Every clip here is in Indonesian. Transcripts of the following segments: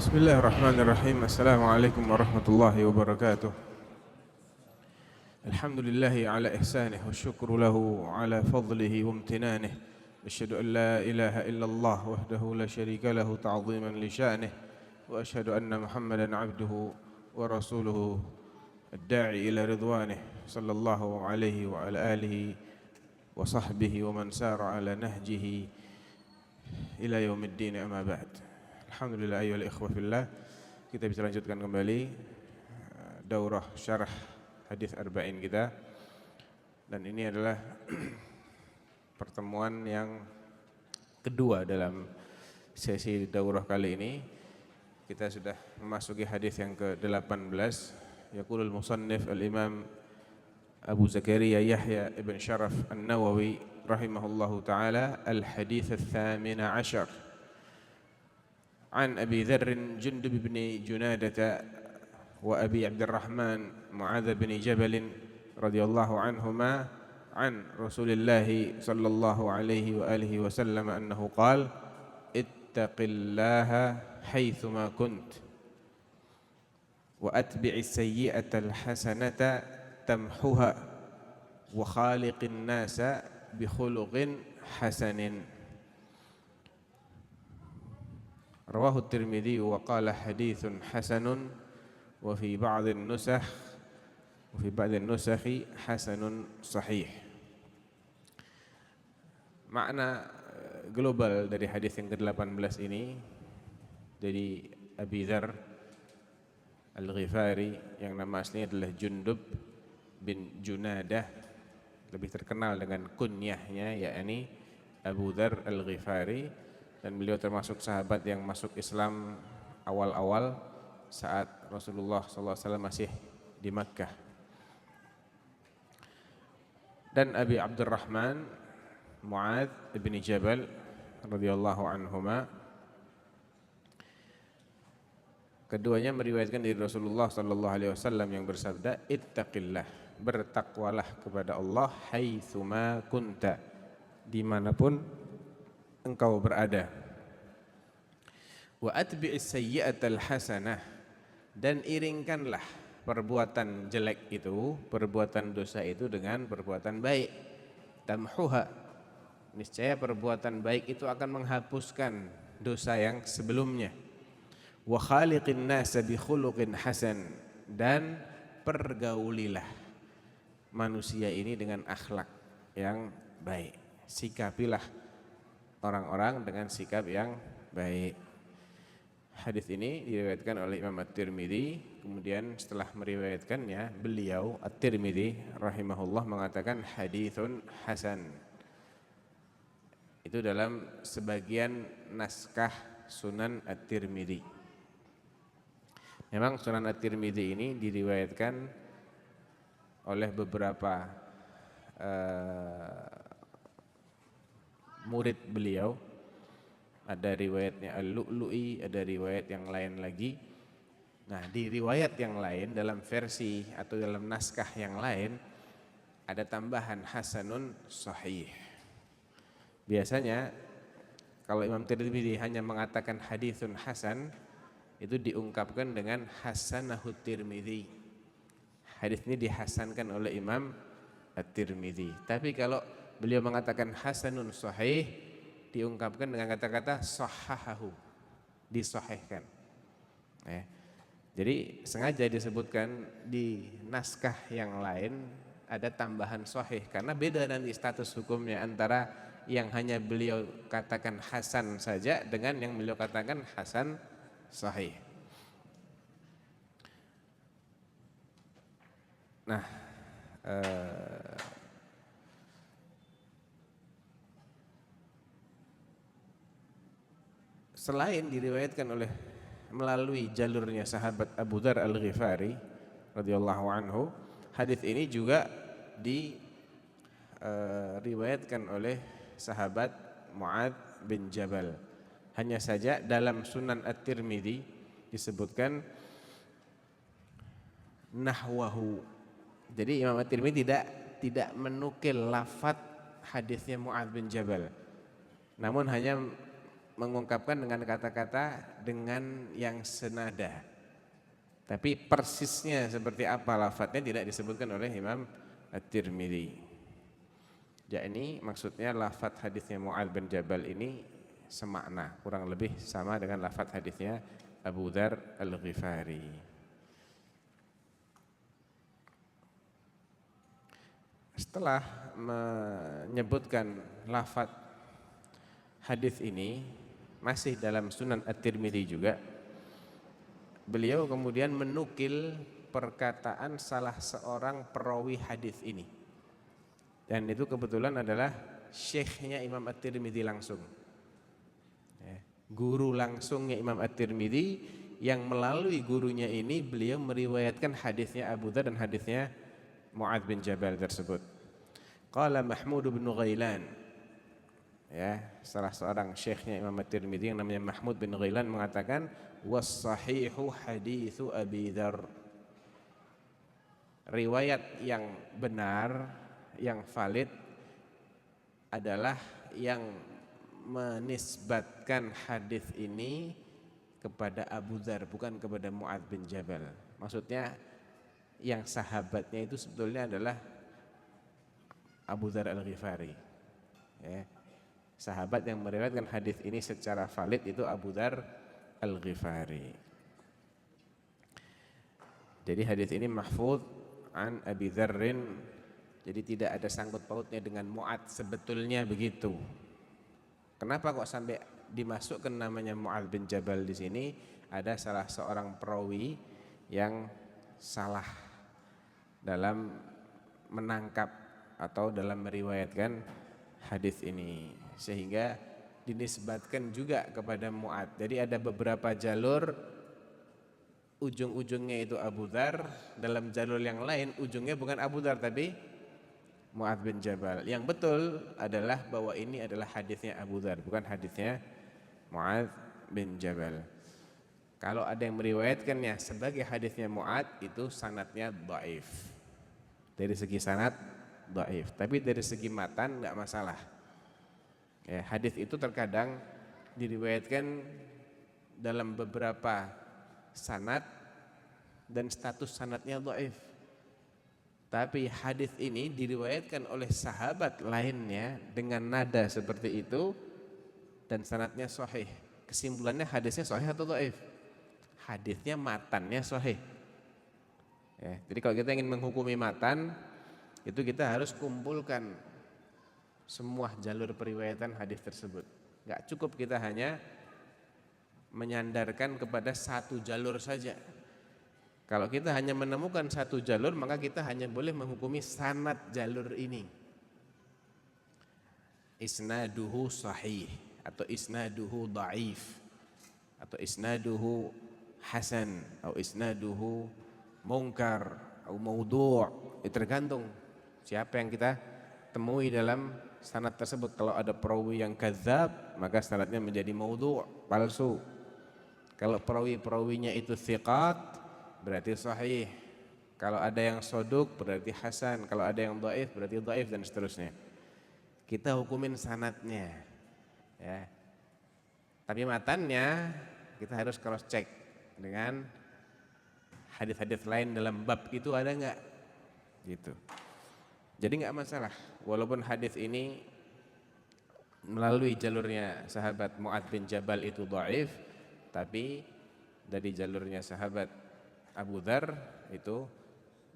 Bismillahirrahmanirrahim. Assalamualaikum warahmatullahi wabarakatuh. Alhamdulillahi ala ihsanih wa syukru lahu ala fadlihi wa amtinanih. Asyhadu an la ilaha illallah wahdahu la syarika lahu ta'ziman li sya'nih. Wa asyhadu anna Muhammadan abduhu wa rasuluhu ad-da'i ila ridwanih. Sallallahu alaihi wa ala alihi wa sahbihi wa man sara ala nahjihi ila yaumiddin, amma ba'd. Alhamdulillah ayyuhal ikhwah fillah, kita bisa lanjutkan kembali daurah syarah hadis arba'in kita. Dan ini adalah pertemuan yang kedua dalam sesi daurah kali ini. Kita sudah memasuki hadis yang ke-18. Yaqulul musannif al-imam Abu Zakaria Yahya ibn Sharaf an-Nawawi rahimahullahu ta'ala, al-hadits al-thamin ashar عن أبي ذر جندب بن جنادة وأبي عبد الرحمن معاذ بن جبل رضي الله عنهما عن رسول الله صلى الله عليه وآله وسلم أنه قال اتق الله حيثما كنت وأتبع السيئة الحسنة تمحها وخالق الناس بخلق حسن. رواه الترمذي وقال حديث حسن وفي بعض النسخ حسن صحيح. Makna global dari hadis yang ke-18 ini dari Abi Dzar Al-Ghifari yang nama aslinya adalah Jundub bin Junadah, lebih terkenal dengan kunyahnya yakni Abu Dzar Al-Ghifari, dan beliau termasuk sahabat yang masuk Islam awal-awal saat Rasulullah SAW masih di Makkah. Dan Abi Abdurrahman Mu'adz bin Jabal radhiyallahu anhuma, keduanya meriwayatkan dari Rasulullah SAW yang bersabda, ittaqillah, bertakwalah kepada Allah, haitsuma kunta, dimanapun engkau berada. Wa atbi'is sayyi'atal hasanah, dan iringkanlah perbuatan jelek itu, perbuatan dosa itu dengan perbuatan baik. Tamhuha, niscaya perbuatan baik itu akan menghapuskan dosa yang sebelumnya. Wa khaliqin nasa bi khuluqin hasan, dan pergaulilah manusia ini dengan akhlak yang baik. Sikapilah orang-orang dengan sikap yang baik. Hadis ini diriwayatkan oleh Imam At-Tirmidzi. Kemudian setelah meriwayatkannya, beliau At-Tirmidzi rahimahullah mengatakan haditsun hasan. Itu dalam sebagian naskah Sunan At-Tirmidzi. Memang Sunan At-Tirmidzi ini diriwayatkan oleh beberapa murid beliau. Ada riwayatnya Al-Lu'lu'i, ada riwayat yang lain lagi. Nah, di riwayat yang lain, dalam versi atau dalam naskah yang lain, ada tambahan hasanun sahih. Biasanya kalau Imam Tirmidzi hanya mengatakan haditsun hasan, itu diungkapkan dengan hasanahut Tirmidzi. Hadis ini dihasankan oleh Imam At-Tirmidzi. Tapi kalau beliau mengatakan hasanun sahih, diungkapkan dengan kata-kata sahahahu, disahihkan. Jadi sengaja disebutkan di naskah yang lain ada tambahan sahih, karena beda nanti status hukumnya antara yang hanya beliau katakan hasan saja dengan yang beliau katakan hasan sahih. Nah, selain diriwayatkan oleh melalui jalurnya sahabat Abu Dzar Al-Ghifari radhiyallahu anhu, hadis ini juga diriwayatkan oleh sahabat Mu'adz bin Jabal. Hanya saja dalam Sunan At-Tirmidzi disebutkan nahwahu. Jadi Imam At-Tirmidzi tidak menukil lafaz hadisnya Mu'adz bin Jabal, namun hanya mengungkapkan dengan kata-kata dengan yang senada. Tapi persisnya seperti apa lafadznya tidak disebutkan oleh Imam At-Tirmidzi. Ini maksudnya lafadz hadisnya Mu'adz bin Jabal ini semakna, kurang lebih sama dengan lafadz hadisnya Abu Dzar Al-Ghifari. Setelah menyebutkan lafadz hadis ini masih dalam Sunan At-Tirmidzi juga, beliau kemudian menukil perkataan salah seorang perawi hadis ini. Dan itu kebetulan adalah syekhnya Imam At-Tirmidzi langsung. Guru langsungnya Imam At-Tirmidzi yang melalui gurunya ini beliau meriwayatkan hadisnya Abu Dzar dan hadisnya Mu'adz bin Jabal tersebut. Qala Mahmud bin Ghailan, salah seorang syekhnya Imam At-Tirmidzi yang namanya Mahmud bin Ghailan mengatakan was-sahihu haditsu Abi Dzar. Riwayat yang benar, yang valid adalah yang menisbatkan hadis ini kepada Abu Dzar, bukan kepada Mu'adz bin Jabal. Maksudnya yang sahabatnya itu sebetulnya adalah Abu Dzar Al-Ghifari. Sahabat yang meriwayatkan hadis ini secara valid itu Abu Dzar Al-Ghifari. Jadi hadis ini mahfuz an Abi Dzarrin. Jadi tidak ada sangkut pautnya dengan Mu'adz, sebetulnya begitu. Kenapa kok sampai dimasukkan namanya Mu'adz bin Jabal di sini? Ada salah seorang perawi yang salah dalam menangkap atau dalam meriwayatkan hadis ini, sehingga dinisbatkan juga kepada Mu'adz. Jadi ada beberapa jalur, ujung-ujungnya itu Abu Dzar, dalam jalur yang lain ujungnya bukan Abu Dzar tapi Mu'adz bin Jabal. Yang betul adalah bahwa ini adalah hadisnya Abu Dzar, bukan hadisnya Mu'adz bin Jabal. Kalau ada yang meriwayatkannya sebagai hadisnya Mu'adz, itu sanadnya dhaif. Dari segi sanad dhaif, tapi dari segi matan enggak masalah. Hadis itu terkadang diriwayatkan dalam beberapa sanad dan status sanadnya dhaif. Tapi hadis ini diriwayatkan oleh sahabat lainnya dengan nada seperti itu dan sanadnya sahih. Kesimpulannya hadisnya sahih atau dhaif? Hadisnya matannya sahih. Jadi kalau kita ingin menghukumi matan, itu kita harus kumpulkan semua jalur periwayatan hadis tersebut. Enggak cukup kita hanya menyandarkan kepada satu jalur saja. Kalau kita hanya menemukan satu jalur, maka kita hanya boleh menghukumi sanad jalur ini. Isnaduhu sahih atau isnaduhu dhaif atau isnaduhu hasan atau isnaduhu munkar atau maudhu'. Tergantung siapa yang kita temui dalam sanad tersebut. Kalau ada perawi yang kadzab, maka sanadnya menjadi maudhu', palsu. Kalau perawi-perawinya itu thiqat, berarti sahih. Kalau ada yang soduk berarti hasan. Kalau ada yang dhaif berarti dhaif, dan seterusnya. Kita hukumin sanadnya, tapi matannya kita harus cross check dengan hadis-hadis lain dalam bab itu ada enggak, gitu. Jadi enggak masalah walaupun hadis ini melalui jalurnya sahabat Mu'adz bin Jabal itu dhaif, tapi dari jalurnya sahabat Abu Dzar itu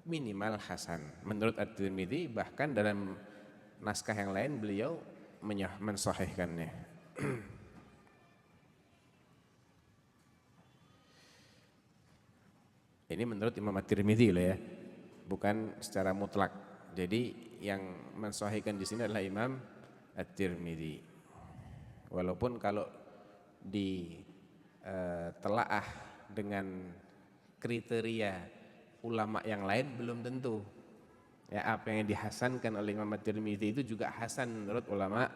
minimal hasan menurut At-Tirmidzi. Bahkan dalam naskah yang lain beliau mensahihkannya. Ini menurut Imam At-Tirmidzi loh ya, bukan secara mutlak. Jadi yang mensahihkan di sini adalah Imam At-Tirmidzi. Walaupun kalau ditelaah dengan kriteria ulama yang lain belum tentu. Apa yang dihasankan oleh Imam At-Tirmidzi itu juga hasan menurut ulama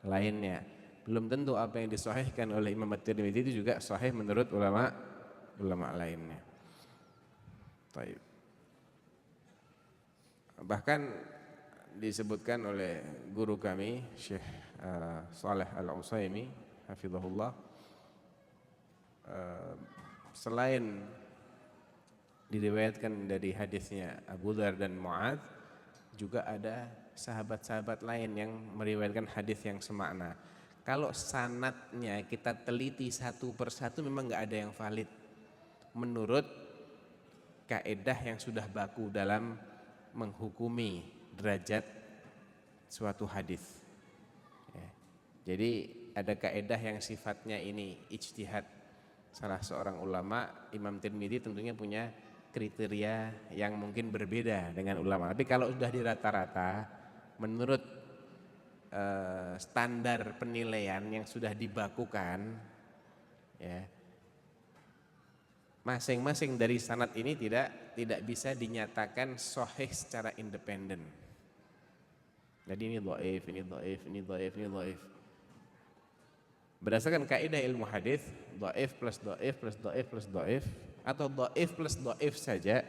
lainnya. Belum tentu apa yang disahihkan oleh Imam At-Tirmidzi itu juga sahih menurut ulama lainnya. Baik. Bahkan disebutkan oleh guru kami Syekh Shalih Al-Utsaimin hafizahullah, selain diriwayatkan dari hadisnya Abu Dzar dan Muadz, juga ada sahabat-sahabat lain yang meriwayatkan hadis yang semakna. Kalau sanadnya kita teliti satu persatu memang nggak ada yang valid menurut kaedah yang sudah baku dalam menghukumi derajat suatu hadis. Ya. Jadi ada kaedah yang sifatnya ini ijtihad. Salah seorang ulama, Imam Tirmidzi, tentunya punya kriteria yang mungkin berbeda dengan ulama. Tapi kalau sudah di rata-rata, menurut standar penilaian yang sudah dibakukan, ya, masing-masing dari sanad ini tidak bisa dinyatakan sahih secara independen. Jadi ini dhaif, ini dhaif, ini dhaif, ini dhaif. Berdasarkan kaidah ilmu hadis, dhaif plus dhaif plus dhaif plus dhaif, atau dhaif plus dhaif saja,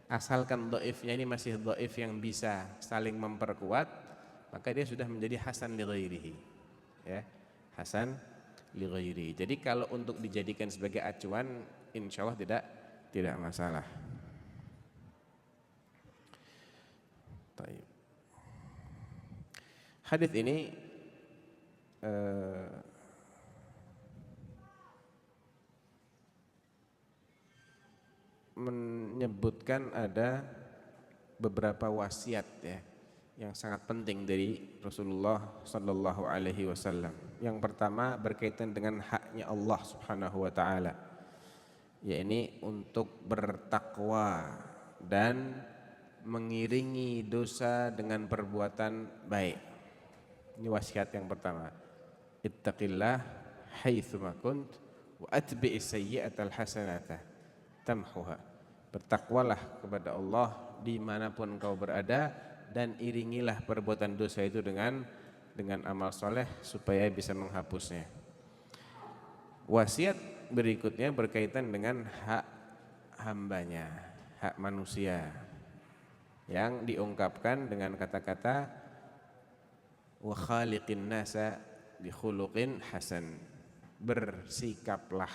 asalkan dhaifnya ini masih dhaif yang bisa saling memperkuat, maka dia sudah menjadi hasan li ghairihi. Ya, hasan li ghairihi. Jadi kalau untuk dijadikan sebagai acuan, insyaallah tidak masalah. Baik. Hadis ini menyebutkan ada beberapa wasiat, ya, yang sangat penting dari Rasulullah Sallallahu Alaihi Wasallam. Yang pertama berkaitan dengan haknya Allah Subhanahu Wa Taala, yakni untuk bertakwa dan mengiringi dosa dengan perbuatan baik. Ini wasiat yang pertama. Ittaqillah haitsuma kunt wa atbi'is sayyi'atal hasanata tamhuha. Bertakwalah kepada Allah dimanapun engkau berada, dan iringilah perbuatan dosa itu dengan amal soleh supaya bisa menghapusnya. Wasiat berikutnya berkaitan dengan hak hambanya, hak manusia, yang diungkapkan dengan kata-kata wa khaliqin nasa bi khuluqin hasan. Bersikaplah,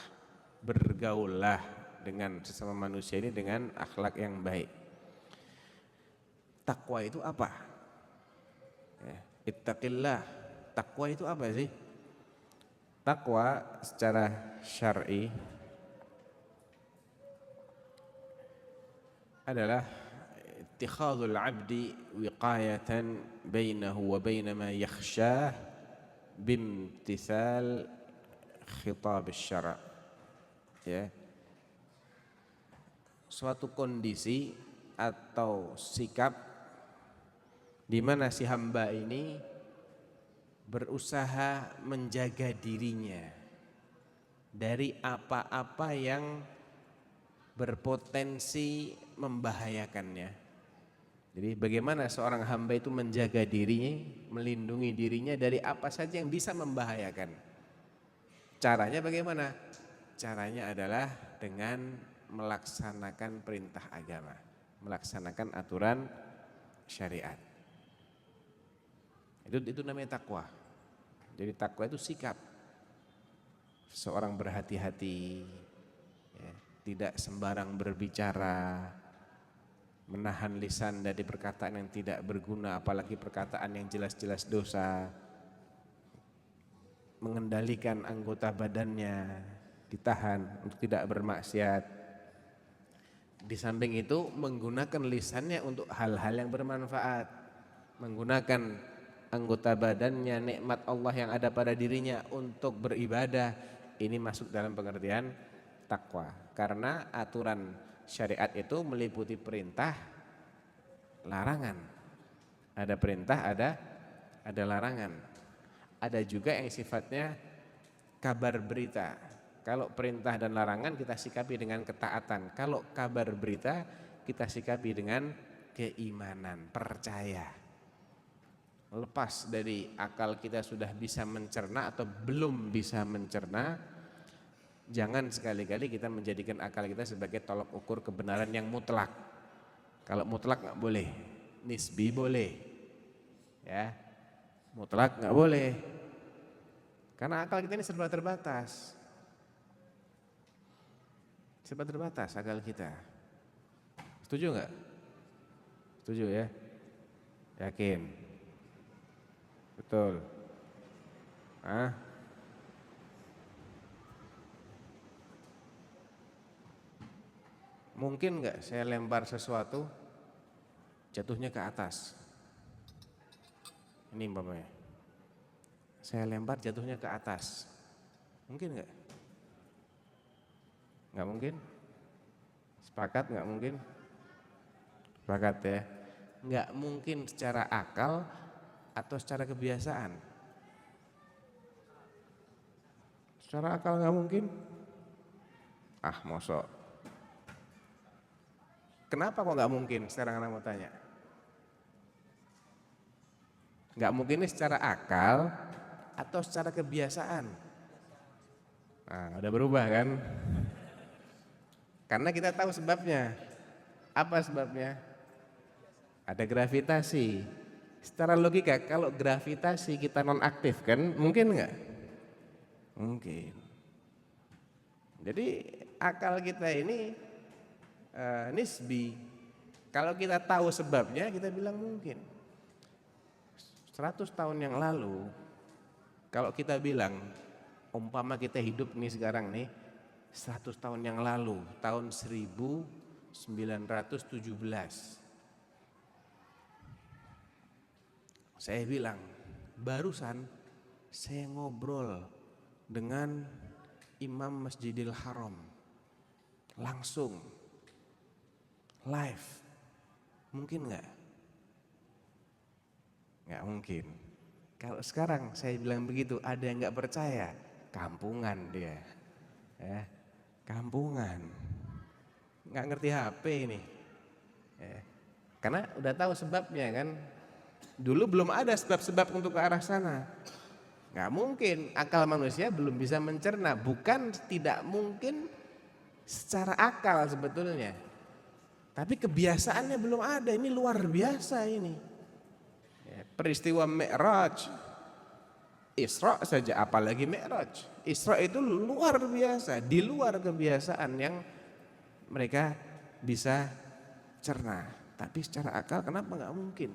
bergaullah dengan sesama manusia ini dengan akhlak yang baik. Takwa itu apa? Ya, ittaqillah. Takwa itu apa sih? Takwa secara syar'i adalah ittikhadul 'abdi wiqayatan bainahu wa baina ma yakhshah bimtithal khitab asy-syara'. Ya. Suatu kondisi atau sikap di mana si hamba ini berusaha menjaga dirinya dari apa-apa yang berpotensi membahayakannya. Jadi bagaimana seorang hamba itu menjaga dirinya, melindungi dirinya dari apa saja yang bisa membahayakan. Caranya bagaimana? Caranya adalah dengan melaksanakan perintah agama, melaksanakan aturan syariat. Itu namanya takwa. Jadi takwa itu sikap seorang berhati-hati, ya, tidak sembarang berbicara, menahan lisan dari perkataan yang tidak berguna, apalagi perkataan yang jelas-jelas dosa, mengendalikan anggota badannya, ditahan untuk tidak bermaksiat. Di samping itu menggunakan lisannya untuk hal-hal yang bermanfaat, menggunakan anggota badannya, nikmat Allah yang ada pada dirinya untuk beribadah. Ini masuk dalam pengertian takwa, karena aturan syariat itu meliputi perintah, larangan. Ada perintah, ada larangan. Ada juga yang sifatnya kabar berita. Kalau perintah dan larangan kita sikapi dengan ketaatan. Kalau kabar berita kita sikapi dengan keimanan, percaya. Lepas dari akal kita sudah bisa mencerna atau belum bisa mencerna, jangan sekali-kali kita menjadikan akal kita sebagai tolok ukur kebenaran yang mutlak. Kalau mutlak nggak boleh, nisbi boleh, ya. Mutlak nggak boleh. Karena akal kita ini serba terbatas. Serba terbatas akal kita. Setuju nggak? Setuju ya? Yakin? Betul? Hah? Mungkin nggak saya lempar sesuatu jatuhnya ke atas? Ini umpamanya. Saya lempar jatuhnya ke atas. Mungkin nggak? Nggak mungkin? Sepakat nggak mungkin? Sepakat ya? Nggak mungkin secara akal atau secara kebiasaan? Secara akal nggak mungkin? Ah, mosok. Kenapa kok nggak mungkin? Sekarang anak mau tanya. Nggak mungkin ini secara akal atau secara kebiasaan? Nah, udah berubah kan? Karena kita tahu sebabnya. Apa sebabnya? Ada gravitasi. Secara logika, kalau gravitasi kita nonaktif kan, mungkin nggak? Mungkin. Jadi akal kita ini nisbi. Kalau kita tahu sebabnya, kita bilang mungkin. 100 tahun yang lalu, kalau kita bilang, umpama kita hidup nih sekarang nih, 100 tahun yang lalu, tahun 1917. Saya bilang, barusan saya ngobrol dengan Imam Masjidil Haram. Langsung. Live. Mungkin nggak? Nggak mungkin. Kalau sekarang saya bilang begitu, ada yang nggak percaya, kampungan dia. Ya. Kampungan, nggak ngerti HP ini, ya. Karena udah tahu sebabnya kan. Dulu belum ada sebab-sebab untuk ke arah sana. Nggak mungkin, akal manusia belum bisa mencerna. Bukan tidak mungkin secara akal sebetulnya, tapi kebiasaannya belum ada. Ini luar biasa ini, ya, peristiwa Mi'raj, Isra saja, apalagi Mi'raj. Isra itu luar biasa, di luar kebiasaan yang mereka bisa cerna. Tapi secara akal kenapa nggak mungkin?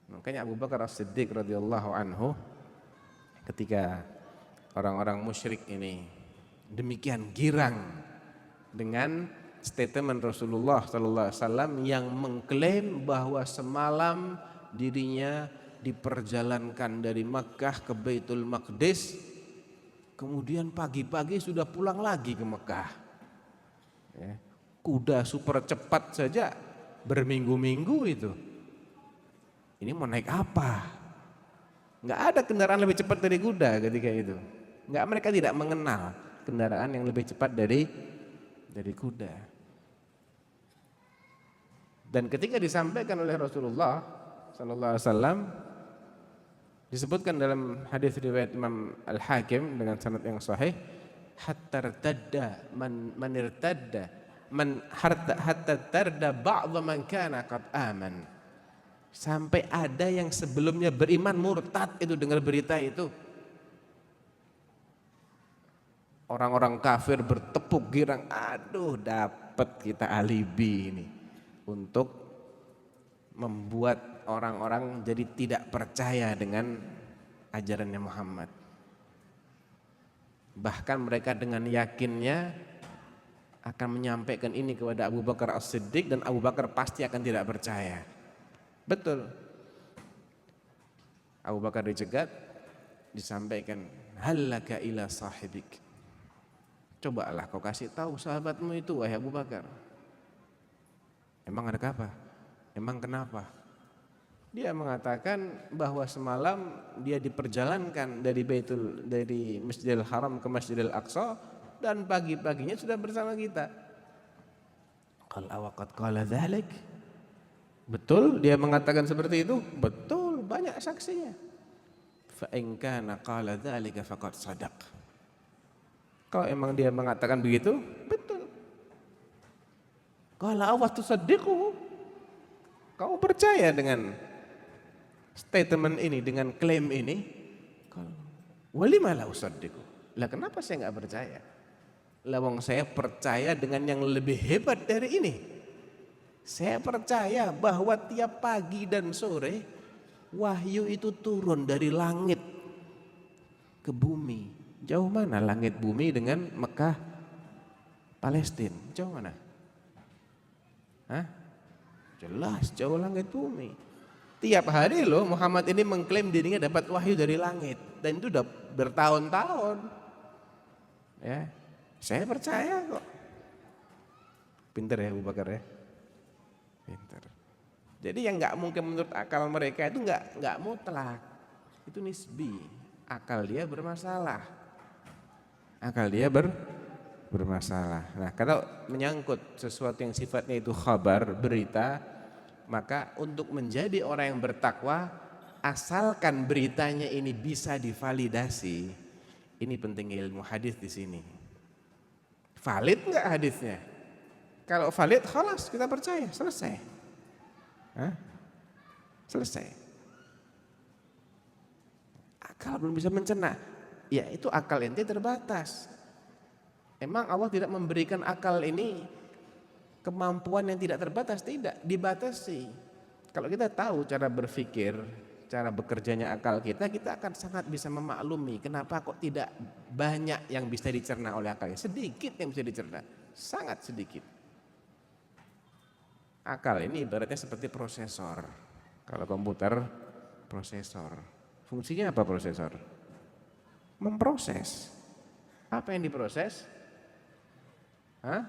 Makanya Abu Bakar As-Siddiq radhiyallahu anhu, ketika orang-orang musyrik ini demikian girang dengan statement Rasulullah sallallahu alaihi wasallam yang mengklaim bahwa semalam dirinya diperjalankan dari Makkah ke Baitul Maqdis, kemudian pagi-pagi sudah pulang lagi ke Mekah. Ya, kuda super cepat saja berminggu-minggu itu. Ini mau naik apa? Nggak ada kendaraan lebih cepat dari kuda ketika itu. Mereka tidak mengenal kendaraan yang lebih cepat dari kuda. Dan ketika disampaikan oleh Rasulullah sallallahu alaihi wasallam, disebutkan dalam hadis riwayat Imam Al-Hakim dengan sanad yang sahih, hatta irtadda man irtadda hatta tarda ba'd man kana qad aman. Sampai ada yang sebelumnya beriman murtad itu dengar berita itu. Orang-orang kafir bertepuk girang, aduh dapat kita alibi ini untuk membuat orang-orang jadi tidak percaya dengan ajarannya Muhammad. Bahkan mereka dengan yakinnya akan menyampaikan ini kepada Abu Bakar As-Siddiq, dan Abu Bakar pasti akan tidak percaya. Betul. Abu Bakar dicegat, disampaikan, halaka ila sahibik. Cobalah kau kasih tahu sahabatmu itu, wahai Abu Bakar. Emang ada apa? Emang kenapa? Dia mengatakan bahwa semalam dia diperjalankan dari Masjidil Haram ke Masjidil Aqsa, dan pagi-paginya sudah bersama kita. Qal awaqad qala dzalik? Betul dia mengatakan seperti itu? Betul, banyak saksinya. Fa in kana qala dzalika faqad shadaq. Kalau emang dia mengatakan begitu, betul. Qala aw tusaddiquhu? Kau percaya dengan statement ini, dengan klaim ini? Walima la usaddiqu. Lah kenapa saya nggak percaya? Lah wong saya percaya dengan yang lebih hebat dari ini. Saya percaya bahwa tiap pagi dan sore wahyu itu turun dari langit ke bumi. Jauh mana langit bumi dengan Mekah, Palestina? Jauh mana? Hah? Jelas jauh langit bumi. Tiap hari loh Muhammad ini mengklaim dirinya dapat wahyu dari langit. Dan itu udah bertahun-tahun. Ya, saya percaya kok. Pinter ya Abu Bakar ya. Pinter. Jadi yang nggak mungkin menurut akal mereka itu nggak mutlak. Itu nisbi. Akal dia bermasalah. Akal dia bermasalah. Nah, kalau menyangkut sesuatu yang sifatnya itu khabar, berita, maka untuk menjadi orang yang bertakwa, asalkan beritanya ini bisa divalidasi. Ini penting ilmu hadis di sini. Valid nggak hadisnya? Kalau valid, khalas kita percaya, selesai. Hah? Selesai. Akal belum bisa mencerna, ya itu akal ente terbatas. Emang Allah tidak memberikan akal ini kemampuan yang tidak terbatas? Tidak, dibatasi. Kalau kita tahu cara berpikir, cara bekerjanya akal kita akan sangat bisa memaklumi kenapa kok tidak banyak yang bisa dicerna oleh akal. Sedikit yang bisa dicerna, sangat sedikit. Akal ini ibaratnya seperti prosesor. Kalau komputer, prosesor. Fungsinya apa prosesor? Memproses. Apa yang diproses? Hah?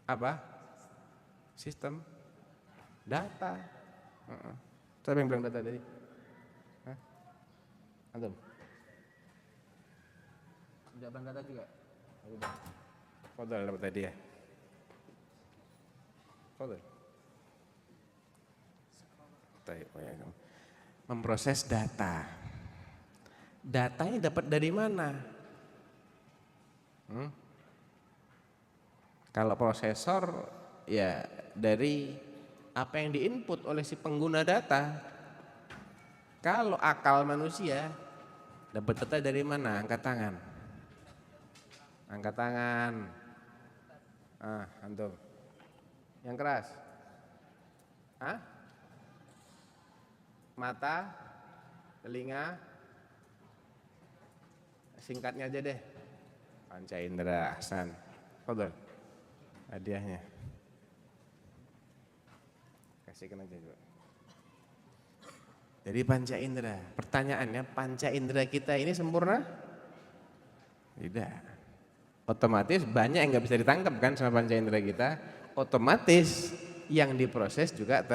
Apa? Sistem data. Siapa yang bilang data tadi? Hah? Antum? Jawaban data juga? Fadal dapat tadi ya? Fadal. Memproses data. Datanya dapat dari mana? Kalau prosesor ya dari apa yang diinput oleh si pengguna data. Kalau akal manusia dapat data dari mana? Angkat tangan. Angkat tangan. Antum. Yang keras. Hah? Mata, telinga. Singkatnya aja deh. Panca indera, ahsan. Fadhil. Hadiahnya. Kasihkan aja juga. Jadi panca indera. Pertanyaannya, panca indera kita ini sempurna? Tidak. Otomatis banyak yang nggak bisa ditangkap kan sama panca indera kita. Otomatis yang diproses juga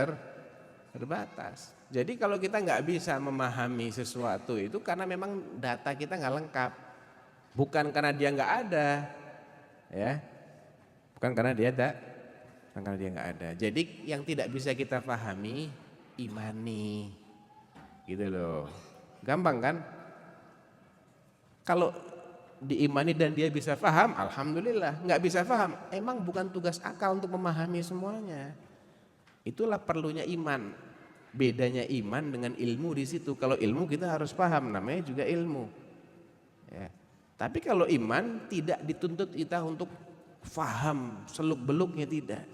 terbatas. Jadi kalau kita nggak bisa memahami sesuatu itu karena memang data kita nggak lengkap. Bukan karena dia nggak ada, ya. Bukan karena dia nggak ada. Jadi yang tidak bisa kita pahami, imani, gitu loh. Gampang kan? Kalau diimani dan dia bisa paham, alhamdulillah. Nggak bisa paham, emang bukan tugas akal untuk memahami semuanya. Itulah perlunya iman. Bedanya iman dengan ilmu di situ. Kalau ilmu kita harus paham, namanya juga ilmu. Ya. Tapi kalau iman tidak dituntut kita untuk faham seluk-beluknya, tidak.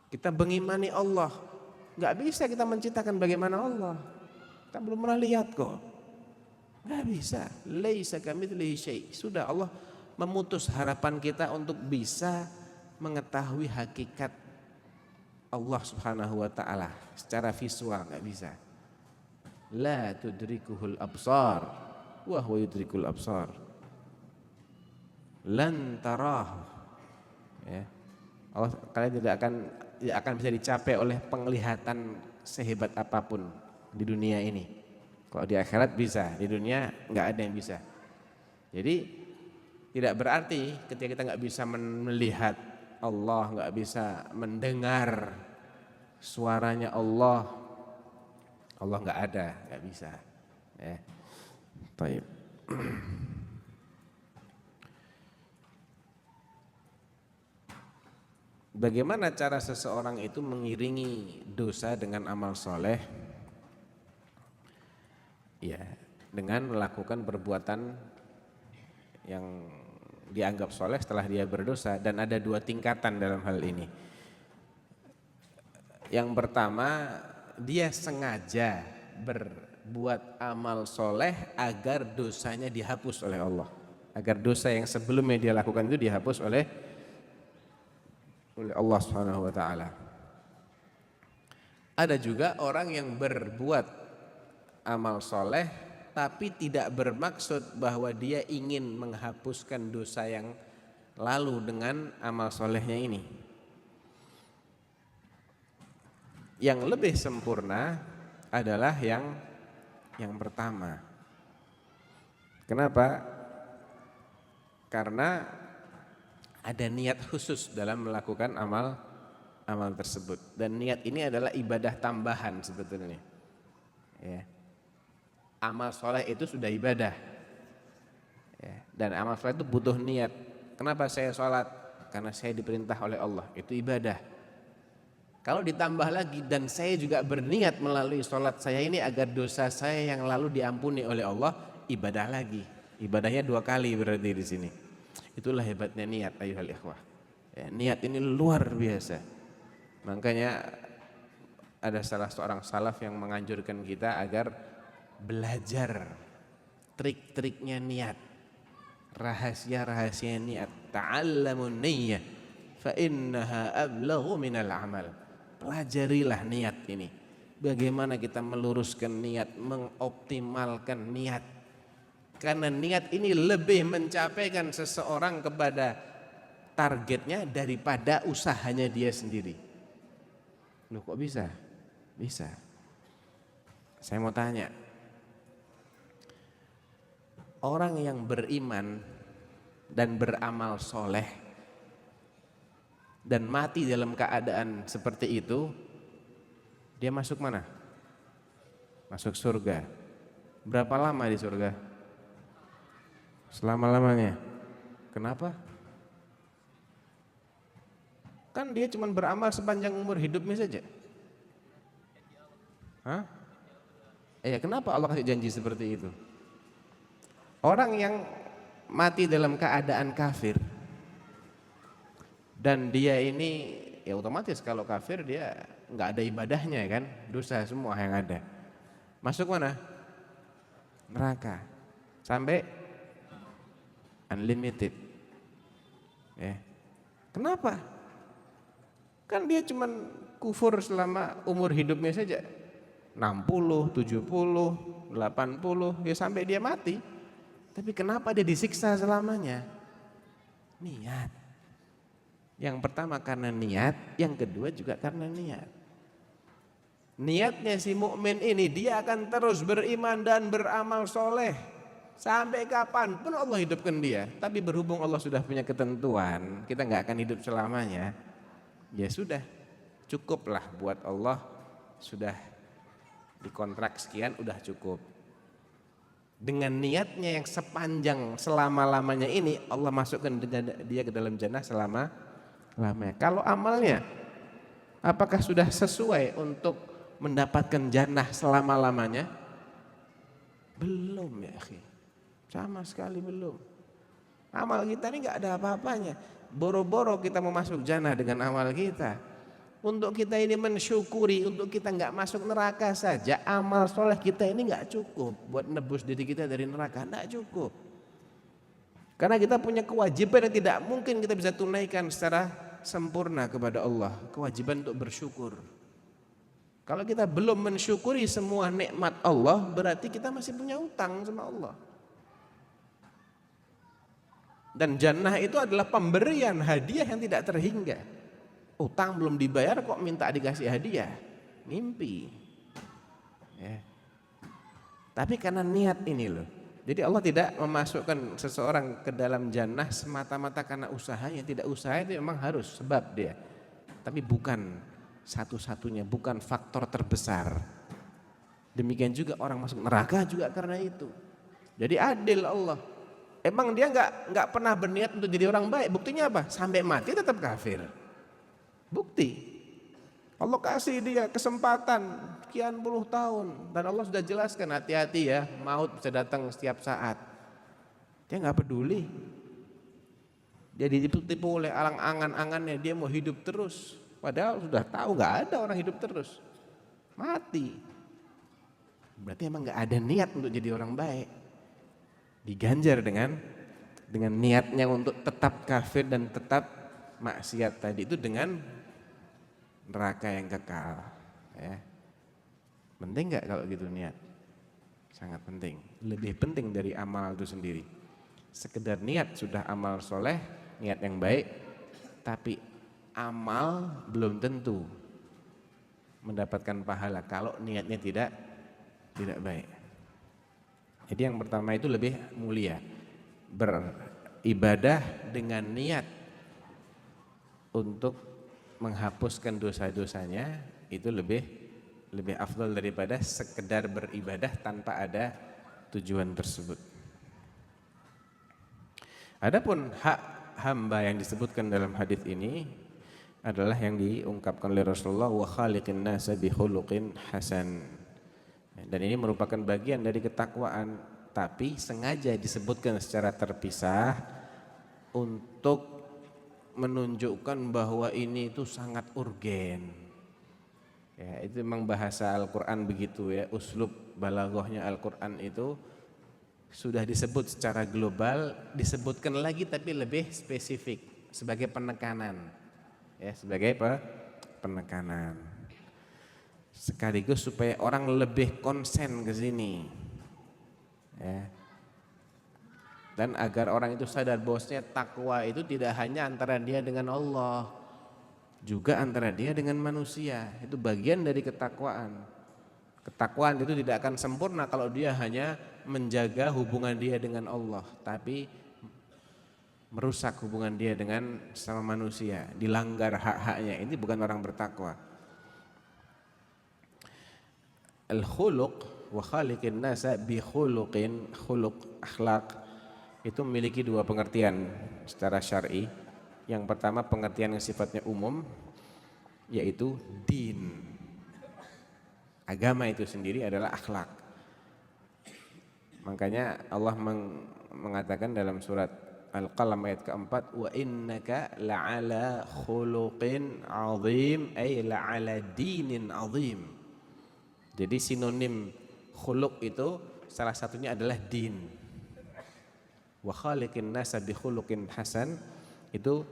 Kita mengimani Allah, nggak bisa kita menciptakan bagaimana Allah. Kita belum pernah lihat kok, nggak bisa. Laisa kamitslihi syai'. Sudah Allah memutus harapan kita untuk bisa mengetahui hakikat Allah Subhanahu wa taala secara visual, nggak bisa. La tudrikuhul absar wa huwa yudrikul absar. Lan tarahu. Ya. Allah, kalian tidak akan bisa dicapai oleh penglihatan sehebat apapun di dunia ini. Kalau di akhirat bisa, di dunia nggak ada yang bisa. Jadi tidak berarti ketika kita nggak bisa melihat Allah, nggak bisa mendengar suaranya Allah nggak ada, nggak bisa. Ya. Baik. Bagaimana cara seseorang itu mengiringi dosa dengan amal soleh? Ya, dengan melakukan perbuatan yang dianggap soleh setelah dia berdosa. Dan ada dua tingkatan dalam hal ini. Yang pertama, dia sengaja berbuat amal soleh agar dosanya dihapus oleh Allah, agar dosa yang sebelumnya dia lakukan itu dihapus oleh Allah Subhanahu wa taala. Ada juga orang yang berbuat amal soleh tapi tidak bermaksud bahwa dia ingin menghapuskan dosa yang lalu dengan amal solehnya ini. Yang lebih sempurna adalah yang pertama. Kenapa? Karena ada niat khusus dalam melakukan amal tersebut, dan niat ini adalah ibadah tambahan sebetulnya. Ya. Amal soleh itu sudah ibadah, ya. Dan amal soleh itu butuh niat. Kenapa saya sholat? Karena saya diperintah oleh Allah, itu ibadah. Kalau ditambah lagi, dan saya juga berniat melalui sholat saya ini agar dosa saya yang lalu diampuni oleh Allah, ibadah lagi. Ibadahnya 2 kali berarti di sini. Itulah hebatnya niat, ayyuhal ikhwah. Ya, niat ini luar biasa. Makanya ada salah seorang salaf yang menganjurkan kita agar belajar trik-triknya niat, rahasia-rahasia niat. Ta'allamun niyyah fa innaha ablaghu minal amal. Pelajarilah niat ini. Bagaimana kita meluruskan niat, mengoptimalkan niat. Karena niat ini lebih mencapaikan seseorang kepada targetnya daripada usahanya dia sendiri. Loh, kok bisa? Bisa. Saya mau tanya. Orang yang beriman dan beramal soleh dan mati dalam keadaan seperti itu, dia masuk mana? Masuk surga. Berapa lama di surga? Selama-lamanya. Kenapa? Kan dia cuma beramal sepanjang umur hidupnya saja. Hah? Kenapa Allah kasih janji seperti itu? Orang yang mati dalam keadaan kafir, dan dia ini ya otomatis kalau kafir dia nggak ada ibadahnya kan, dosa semua yang ada. Masuk mana? Neraka. Sampai unlimited. Kenapa? Kan dia cuman kufur selama umur hidupnya saja. 60, 70, 80, ya sampai dia mati. Tapi kenapa dia disiksa selamanya? Niat. Yang pertama karena niat, yang kedua juga karena niat. Niatnya si mukmin ini, dia akan terus beriman dan beramal soleh sampai kapanpun Allah hidupkan dia. Tapi berhubung Allah sudah punya ketentuan, kita nggak akan hidup selamanya. Ya sudah, cukuplah buat Allah, sudah dikontrak sekian, udah cukup. Dengan niatnya yang sepanjang selama-lamanya ini, Allah masukkan dia ke dalam jannah selama-lamanya. Kalau amalnya, apakah sudah sesuai untuk mendapatkan jannah selama-lamanya? Belum ya akhi, sama sekali belum. Amal kita ini gak ada apa-apanya. Boro-boro kita mau masuk jannah dengan amal kita. Untuk kita ini mensyukuri, untuk kita gak masuk neraka saja, amal soleh kita ini gak cukup buat nebus diri kita dari neraka, gak cukup. Karena kita punya kewajiban yang tidak mungkin kita bisa tunaikan secara sempurna kepada Allah. Kewajiban untuk bersyukur. Kalau kita belum mensyukuri semua nikmat Allah, berarti kita masih punya utang sama Allah. Dan jannah itu adalah pemberian hadiah yang tidak terhingga. Utang belum dibayar kok minta dikasih hadiah, mimpi. Tapi karena niat ini loh. Jadi Allah tidak memasukkan seseorang ke dalam jannah semata-mata karena usahanya. Tidak, usaha itu memang harus sebab dia. Tapi bukan satu-satunya, bukan faktor terbesar. Demikian juga orang masuk neraka juga karena itu. Jadi adil Allah. Emang dia nggak pernah berniat untuk jadi orang baik. Buktinya apa? Sampai mati tetap kafir. Bukti. Allah kasih dia kesempatan. sekian puluh tahun. Dan Allah sudah jelaskan, hati-hati ya, maut bisa datang setiap saat. Dia nggak peduli. Dia ditipu oleh angan-angannya, dia mau hidup terus. Padahal sudah tahu nggak ada orang hidup terus. Mati. Berarti emang nggak ada niat untuk jadi orang baik. Diganjar dengan niatnya untuk tetap kafir dan tetap maksiat tadi itu dengan neraka yang kekal. Ya. Penting nggak kalau gitu niat? Sangat penting. Lebih penting dari amal itu sendiri. Sekedar niat sudah amal soleh, niat yang baik, tapi amal belum tentu mendapatkan pahala kalau niatnya tidak baik. Jadi yang pertama itu lebih mulia, beribadah dengan niat untuk menghapuskan dosa-dosanya itu lebih afdal daripada sekedar beribadah tanpa ada tujuan tersebut. Adapun hak hamba yang disebutkan dalam hadis ini adalah yang diungkapkan oleh Rasulullah, wa khaliqin nasa bi khuluqin hasan. Dan ini merupakan bagian dari ketakwaan, tapi sengaja disebutkan secara terpisah untuk menunjukkan bahwa ini itu sangat urgen. Ya, itu memang bahasa Al-Qur'an begitu ya, uslub balaghahnya Al-Qur'an itu sudah disebut secara global, disebutkan lagi tapi lebih spesifik sebagai penekanan. Ya, sebagai penekanan. Sekaligus supaya orang lebih konsen ke sini. Ya. Dan agar orang itu sadar bahwasanya takwa itu tidak hanya antara dia dengan Allah, juga antara dia dengan manusia. Itu bagian dari ketakwaan. Ketakwaan itu tidak akan sempurna kalau dia hanya menjaga hubungan dia dengan Allah, tapi merusak hubungan dia dengan sama manusia, dilanggar hak-haknya. Ini bukan orang bertakwa. Al-khuluq wa khaliqin nasa bi khuluqin, khuluq akhlak itu memiliki dua pengertian secara syar'i. Yang pertama pengertian yang sifatnya umum, yaitu din. Agama itu sendiri adalah akhlak. Makanya Allah mengatakan dalam surat Al-Qalam ayat keempat, wa innaka la'ala khuluqin azim, ay la'ala dinin azim. Jadi sinonim khuluq itu salah satunya adalah din. Wa khaliqin nasa bi khuluqin hasan, itu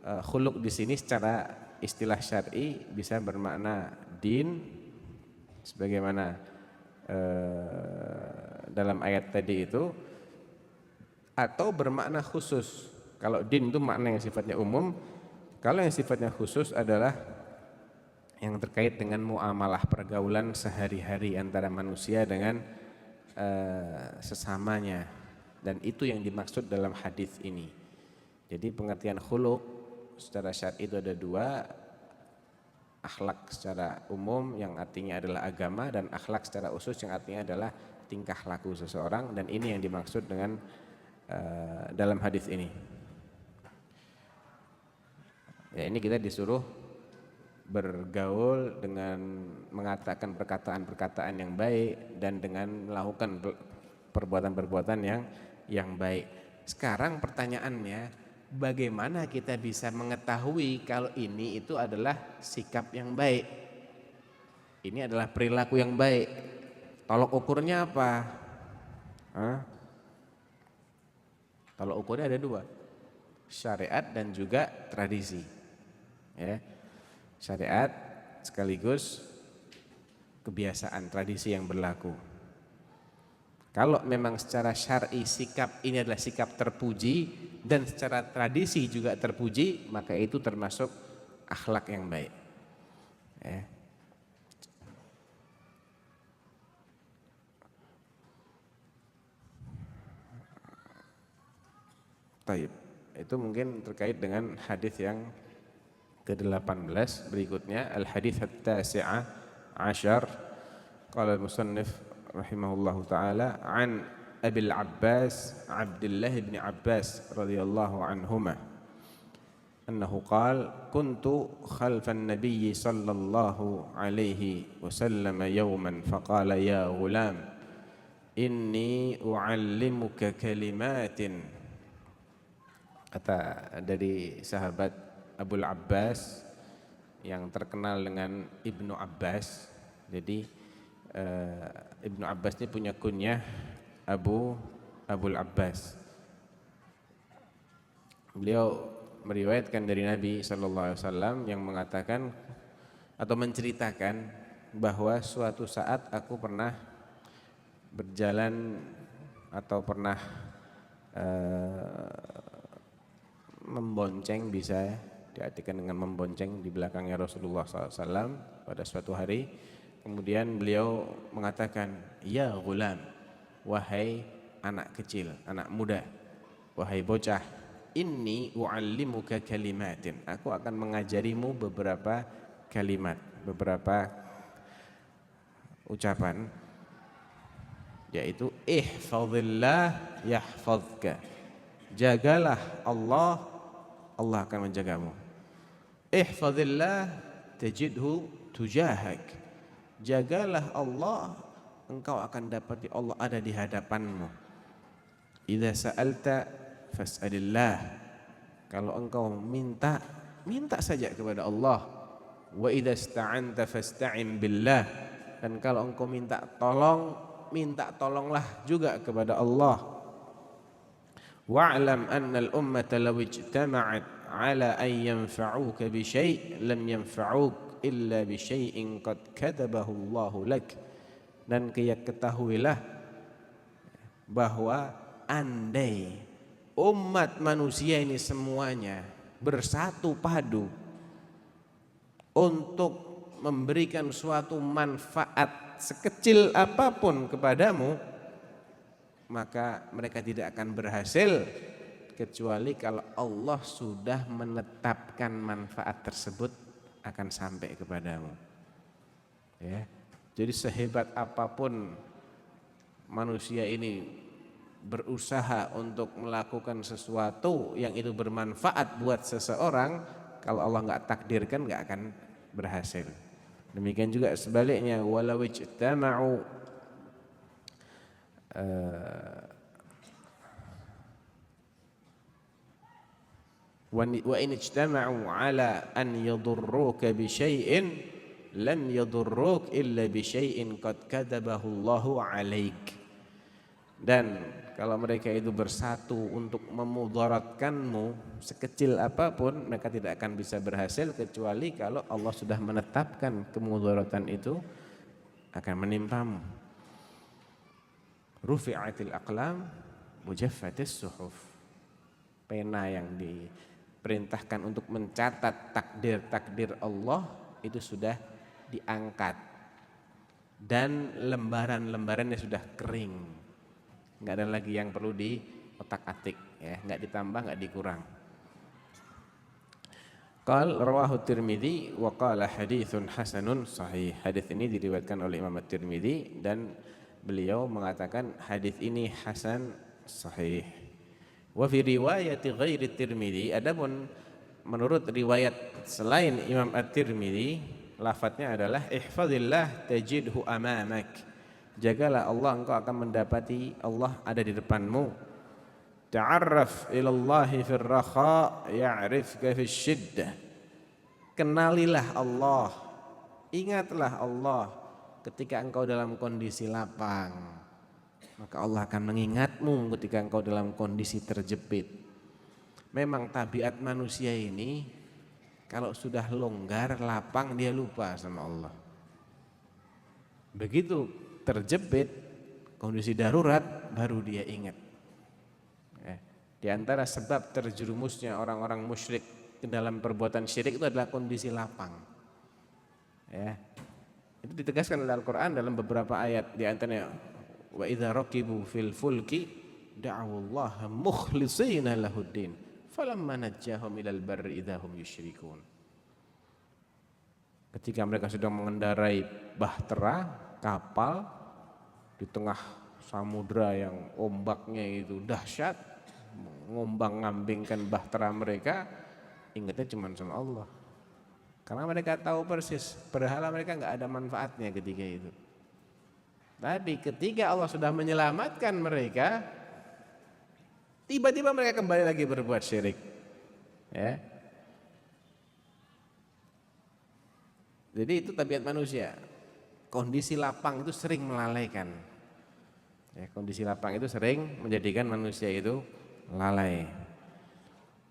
khuluq di sini secara istilah syar'i bisa bermakna din, sebagaimana dalam ayat tadi itu, atau bermakna khusus. Kalau din itu makna yang sifatnya umum, kalau yang sifatnya khusus adalah yang terkait dengan muamalah, pergaulan sehari-hari antara manusia dengan sesamanya. Dan itu yang dimaksud dalam hadis ini. Jadi pengertian khuluq secara syar'i itu ada dua, akhlak secara umum yang artinya adalah agama, dan akhlak secara khusus yang artinya adalah tingkah laku seseorang. Dan ini yang dimaksud dengan dalam hadis ini. Ya, ini kita disuruh bergaul dengan mengatakan perkataan-perkataan yang baik dan dengan melakukan perbuatan-perbuatan yang baik. Sekarang pertanyaannya, bagaimana kita bisa mengetahui kalau ini itu adalah sikap yang baik? Ini adalah perilaku yang baik. Tolok ukurnya apa? Tolok ukurnya ada dua, syariat dan juga tradisi. Ya. Syariat sekaligus kebiasaan, tradisi yang berlaku. Kalau memang secara syar'i sikap ini adalah sikap terpuji dan secara tradisi juga terpuji, maka itu termasuk akhlak yang baik. Ya. Taib. Itu mungkin terkait dengan hadis yang ke-18 berikutnya, al-hadits at-tasi'ah ashar. Qala al-musannif rahimahullahu taala an Abil Abbas Abdullah bin Abbas radhiyallahu anhuma annahu qala kuntu khalfan nabiyyi sallallahu alaihi wasallam yawman faqala ya ghulam inni u'allimuka kalimatin. Kata dari sahabat Abul Abbas yang terkenal dengan Ibnu Abbas. Jadi Ibnu Abbas ini punya kunyah Abul Abbas. Beliau meriwayatkan dari Nabi SAW yang mengatakan atau menceritakan bahwa suatu saat aku pernah berjalan atau pernah membonceng, bisa diartikan dengan membonceng, di belakangnya Rasulullah SAW pada suatu hari. Kemudian beliau mengatakan, ya ghulam, wahai anak kecil, anak muda, wahai bocah, inni u'allimuka kalimatin, aku akan mengajarimu beberapa kalimat, beberapa ucapan, yaitu ihfazillah yahfazka, jagalah Allah, Allah akan menjagamu. Ihfazillah tajidhu tujahak, jagalah Allah, engkau akan dapati Allah ada di hadapanmu. Idza sa'alta fas'alillah, kalau engkau minta, minta saja kepada Allah. Wa idza ista'anta fasta'in billah, dan kalau engkau minta tolong, minta tolonglah juga kepada Allah. Wa'lam anna al-ummata law ijtama'at 'ala an yanfa'uka bi syai' lam yanfa'uk illa bi syai'in qad katabahu Allahu lak. Dan ketahuilah bahwa andai umat manusia ini semuanya bersatu padu untuk memberikan suatu manfaat sekecil apapun kepadamu, maka mereka tidak akan berhasil kecuali kalau Allah sudah menetapkan manfaat tersebut akan sampai kepadamu. Ya. Jadi sehebat apapun manusia ini berusaha untuk melakukan sesuatu yang itu bermanfaat buat seseorang, kalau Allah nggak takdirkan nggak akan berhasil. Demikian juga sebaliknya, walau ijtama'u wa in ijtama'u 'ala an yadurruka bi syai'in lam yadurruk illa bi syai'in qad katabahu Allahu 'alaik. Dan kalau mereka itu bersatu untuk memudaratkanmu sekecil apapun, mereka tidak akan bisa berhasil kecuali kalau Allah sudah menetapkan kemudaratan itu akan menimpamu. Rufi'atil aqlam mujaffatis suhuf, pena yang diperintahkan untuk mencatat takdir-takdir Allah itu sudah diangkat dan lembaran-lembarannya sudah kering, nggak ada lagi yang perlu diotak-atik, ya, nggak ditambah, nggak dikurang. Qal rawahu Tirmidzi wa qala haditsun hasanun sahih. Hadis ini diriwayatkan oleh Imam At-Tirmidzi dan beliau mengatakan hadis ini hasan sahih. Wa fi riwayati ghairi Tirmidzi, adapun menurut riwayat selain Imam At-Tirmidzi, lafadznya adalah ihfazillah tajidhu amamak, jagalah Allah, engkau akan mendapati Allah ada di depanmu. Ta'arraf ilallahi fir rakha ya'rifka fis syiddah, kenalilah Allah, ingatlah Allah ketika engkau dalam kondisi lapang, maka Allah akan mengingatmu ketika engkau dalam kondisi terjepit. Memang tabiat manusia ini kalau sudah longgar, lapang, dia lupa sama Allah. Begitu terjepit, kondisi darurat, baru dia ingat. Di antara sebab terjerumusnya orang-orang musyrik ke dalam perbuatan syirik itu adalah kondisi lapang. Ya. Itu ditegaskan oleh Al-Quran dalam beberapa ayat. Di antaranya, wa idza raqibu fil fulki da'awullaha mukhlishina lahuddin falamma najjahum ilal barri idza hum yusyrikun. Ketika mereka sedang mengendarai bahtera, kapal di tengah samudra yang ombaknya itu dahsyat, mengombang-ambingkan bahtera mereka, ingatnya cuma sama Allah. Karena mereka tahu persis berhala mereka nggak ada manfaatnya ketika itu. Tapi ketika Allah sudah menyelamatkan mereka, tiba-tiba mereka kembali lagi berbuat syirik. Ya. Jadi itu tabiat manusia. Kondisi lapang itu sering melalaikan. Ya, kondisi lapang itu sering menjadikan manusia itu lalai.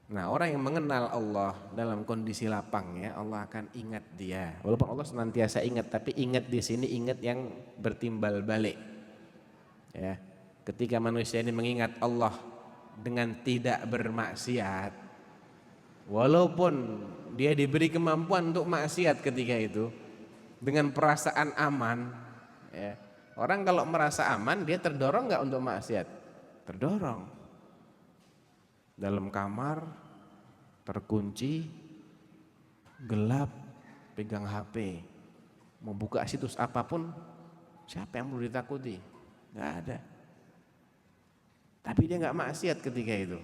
Nah, orang yang mengenal Allah dalam kondisi lapang, ya, Allah akan ingat dia. Walaupun Allah senantiasa ingat, tapi ingat di sini ingat yang bertimbal balik. Ya, ketika manusia ini mengingat Allah dengan tidak bermaksiat, walaupun dia diberi kemampuan untuk maksiat ketika itu, dengan perasaan aman, ya. Orang kalau merasa aman, dia terdorong nggak untuk maksiat? Terdorong. Dalam kamar, terkunci, gelap, pegang HP, mau buka situs apapun, siapa yang perlu ditakuti? Nggak ada. Tapi dia nggak maksiat ketika itu.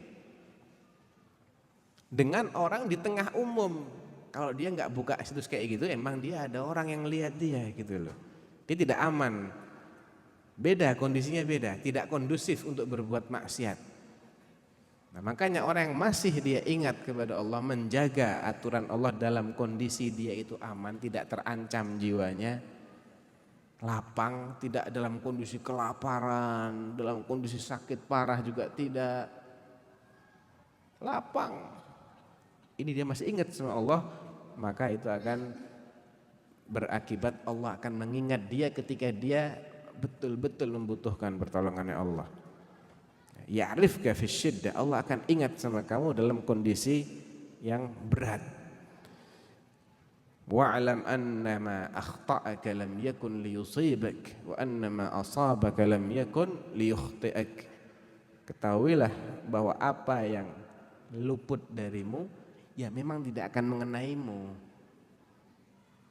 Dengan orang di tengah umum, kalau dia nggak buka situs kayak gitu, emang dia ada orang yang lihat dia gitu loh. Dia tidak aman. Beda, kondisinya beda, tidak kondusif untuk berbuat maksiat. Nah, makanya orang yang masih dia ingat kepada Allah, menjaga aturan Allah dalam kondisi dia itu aman, tidak terancam jiwanya, lapang, tidak dalam kondisi kelaparan, dalam kondisi sakit parah juga tidak, lapang. Ini dia masih ingat sama Allah, maka itu akan berakibat Allah akan mengingat dia ketika dia betul-betul membutuhkan pertolongannya Allah. Ya'rifka fi syiddah, Allah akan ingat sama kamu dalam kondisi yang berat. Wa'lam annama akhta'aka lam yakun liyusibak wa annama asabaka lam yakun liyukhti'ak. Ketahuilah bahwa apa yang luput darimu ya memang tidak akan mengenaimu,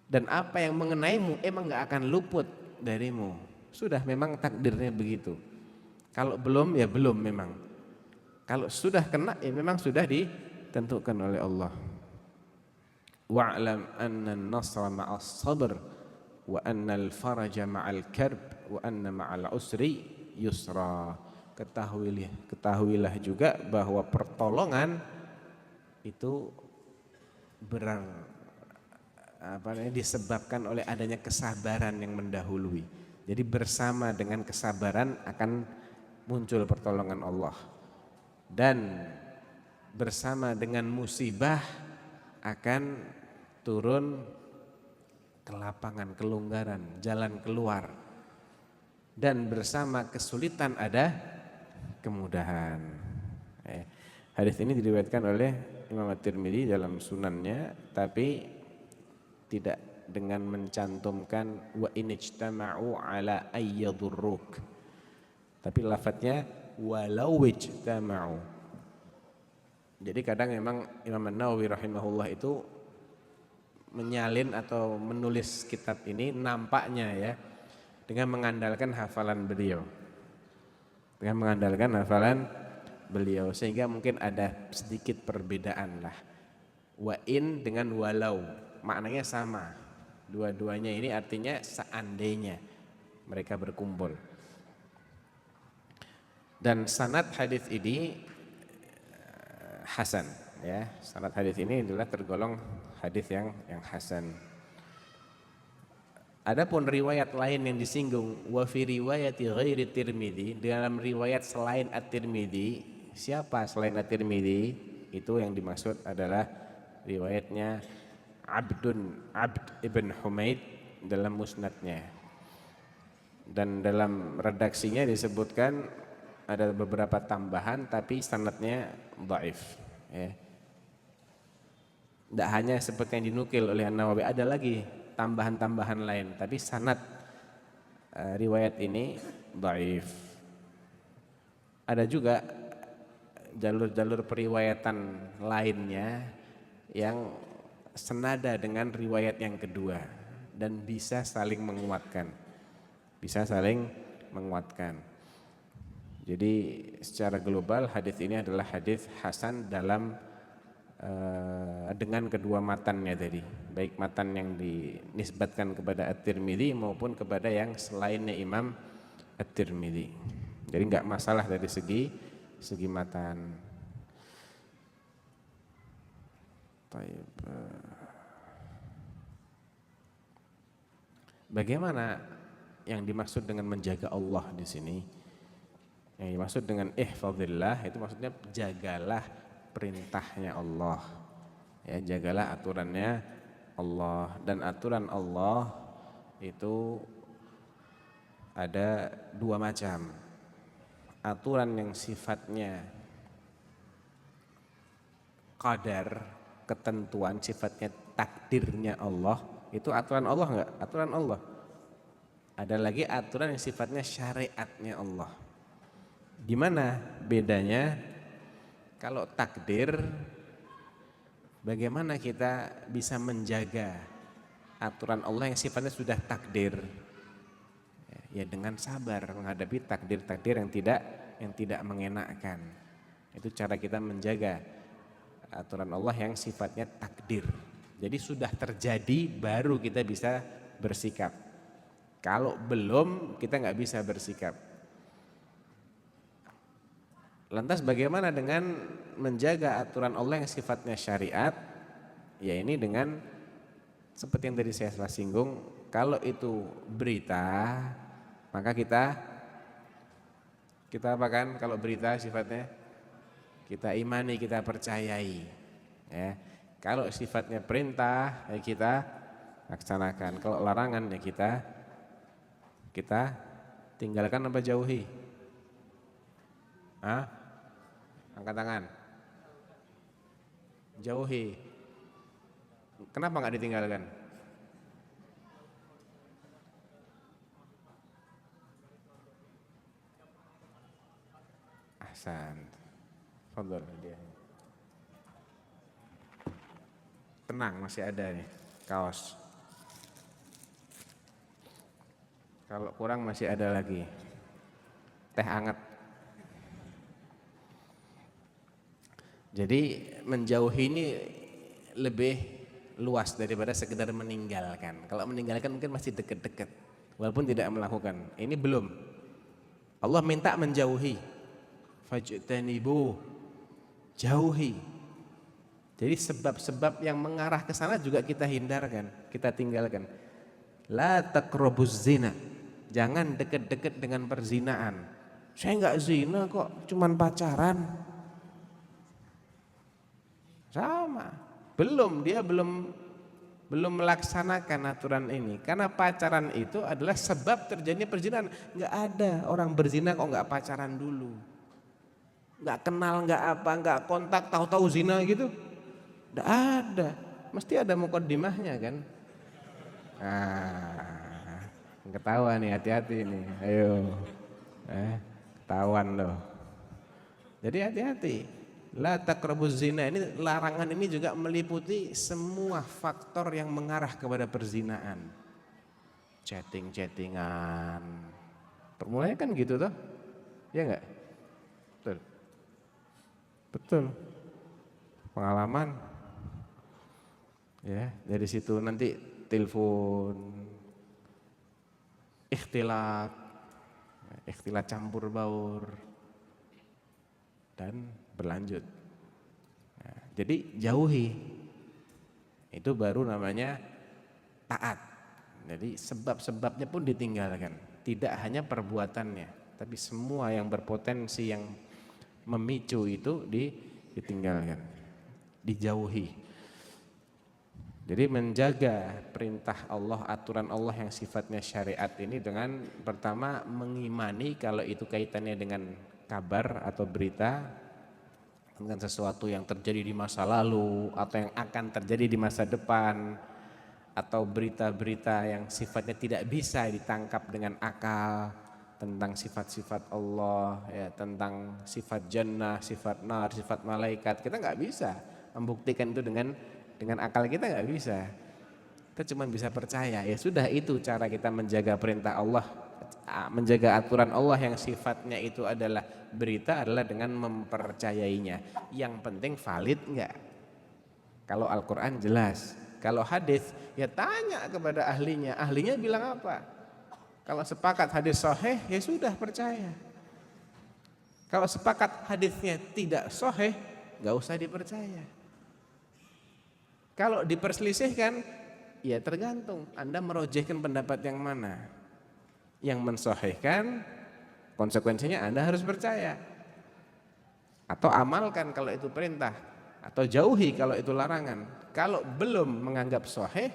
dan apa yang mengenaimu emang gak akan luput darimu. Sudah memang takdirnya begitu. Kalau belum ya belum memang. Kalau sudah kena ya memang sudah ditentukan oleh Allah. Wa'lam anna an-nasra ma'as sabr wa anna al-faraja ma'al karb wa anna ma'al usri yusra. Ketahuilah juga bahwa pertolongan itu disebabkan oleh adanya kesabaran yang mendahului. Jadi bersama dengan kesabaran akan muncul pertolongan Allah, dan bersama dengan musibah akan turun kelapangan, kelonggaran, jalan keluar, dan bersama kesulitan ada kemudahan. Hadis ini diriwayatkan oleh Imam At-Tirmidzi dalam sunannya, tapi tidak dengan mencantumkan wa inijtama'u ala ayyadurruk, tapi lafadznya walau ijtama'u. Jadi kadang memang Imam An-Nawawi rahimahullah itu menyalin atau menulis kitab ini nampaknya ya dengan mengandalkan hafalan beliau. Dengan mengandalkan hafalan beliau, sehingga mungkin ada sedikit perbedaan lah. Wa in dengan walau maknanya sama. Dua-duanya ini artinya seandainya mereka berkumpul. Dan sanad hadis ini hasan, ya. Sanad hadis ini adalah tergolong hadis yang hasan. Adapun riwayat lain yang disinggung, wa fi riwayati ghairi Tirmidzi, dalam riwayat selain At-Tirmidzi, siapa selain At-Tirmidzi? Itu yang dimaksud adalah riwayatnya Abd ibn Humaid dalam musnadnya. Dan dalam redaksinya disebutkan ada beberapa tambahan, tapi sanadnya dhaif, ya. Tidak hanya seperti yang dinukil oleh An-Nawawi, ada lagi tambahan-tambahan lain, tapi sanad riwayat ini dhaif. Ada juga jalur-jalur periwayatan lainnya yang senada dengan riwayat yang kedua dan bisa saling menguatkan. Jadi secara global hadis ini adalah hadis hasan dalam dengan kedua matannya tadi, baik matan yang dinisbatkan kepada At-Tirmidzi maupun kepada yang selainnya Imam At-Tirmidzi. Jadi enggak masalah dari segi matan. Baik. Bagaimana yang dimaksud dengan menjaga Allah di sini? Yang dimaksud dengan ihfazillah itu maksudnya jagalah perintahnya Allah. Ya, jagalah aturannya Allah, dan aturan Allah itu ada dua macam. Aturan yang sifatnya qadar, ketentuan, sifatnya takdirnya Allah, itu aturan Allah enggak? Aturan Allah. Ada lagi aturan yang sifatnya syariatnya Allah. Di mana bedanya? Kalau takdir, bagaimana kita bisa menjaga aturan Allah yang sifatnya sudah takdir? Ya dengan sabar menghadapi takdir-takdir yang tidak mengenakkan. Itu cara kita menjaga aturan Allah yang sifatnya takdir. Jadi sudah terjadi baru kita bisa bersikap. Kalau belum kita nggak bisa bersikap. Lantas bagaimana dengan menjaga aturan Allah yang sifatnya syariat? Ya ini dengan seperti yang tadi saya telah singgung, kalau itu berita maka kita apakan? Kalau berita sifatnya kita imani, kita percayai. Ya. Kalau sifatnya perintah ya kita laksanakan. Kalau larangan ya kita tinggalkan apa jauhi? Hah? Angkat tangan. Jauhi. Kenapa nggak ditinggalkan? Ahsan. Fadhol dia. Tenang, masih ada nih kaos. Kalau kurang masih ada lagi. Teh hangat. Jadi menjauhi ini lebih luas daripada sekedar meninggalkan. Kalau meninggalkan mungkin masih dekat-dekat, walaupun tidak melakukan. Ini belum. Allah minta menjauhi. Fajtanibu, jauhi. Jadi sebab-sebab yang mengarah ke sana juga kita hindarkan, kita tinggalkan. La taqrabuz zina. Jangan dekat-dekat dengan perzinaan. Saya enggak zina kok, cuman pacaran. Sama. Dia belum melaksanakan aturan ini. Karena pacaran itu adalah sebab terjadinya perzinahan. Enggak ada orang berzina kok enggak pacaran dulu. Enggak kenal, enggak apa, enggak kontak, tahu-tahu zina gitu. Enggak ada. Mesti ada mukaddimahnya kan. Ketahuan nih, hati-hati nih. Ayo. Ketahuan loh. Jadi hati-hati. La taqrabuz zina, ini larangan ini juga meliputi semua faktor yang mengarah kepada perzinaan. Chatting-chattingan. Permulaan kan gitu toh? Ya enggak? Betul. Betul. Pengalaman. Ya, dari situ nanti telepon, ikhtilat campur baur, dan berlanjut. Nah, jadi jauhi. Itu baru namanya taat. Jadi sebab-sebabnya pun ditinggalkan. Tidak hanya perbuatannya, tapi semua yang berpotensi yang memicu itu ditinggalkan, dijauhi. Jadi menjaga perintah Allah, aturan Allah yang sifatnya syariat ini dengan pertama mengimani kalau itu kaitannya dengan kabar atau berita, dengan sesuatu yang terjadi di masa lalu atau yang akan terjadi di masa depan, atau berita-berita yang sifatnya tidak bisa ditangkap dengan akal, tentang sifat-sifat Allah, ya, tentang sifat jannah, sifat nar, sifat malaikat. Kita nggak bisa membuktikan itu dengan akal kita, nggak bisa. Kita cuma bisa percaya. Ya sudah, itu cara kita menjaga perintah Allah, menjaga aturan Allah yang sifatnya itu adalah berita, adalah dengan mempercayainya. Yang penting valid nggak? Kalau Al-Quran jelas. Kalau hadis ya tanya kepada ahlinya. Ahlinya bilang apa? Kalau sepakat hadis sahih ya sudah percaya. Kalau sepakat hadisnya tidak sahih, nggak usah dipercaya. Kalau diperselisihkan, ya tergantung Anda merojehkan pendapat yang mana. Yang mensahihkan, konsekuensinya Anda harus percaya. Atau amalkan kalau itu perintah, atau jauhi kalau itu larangan. Kalau belum menganggap sahih,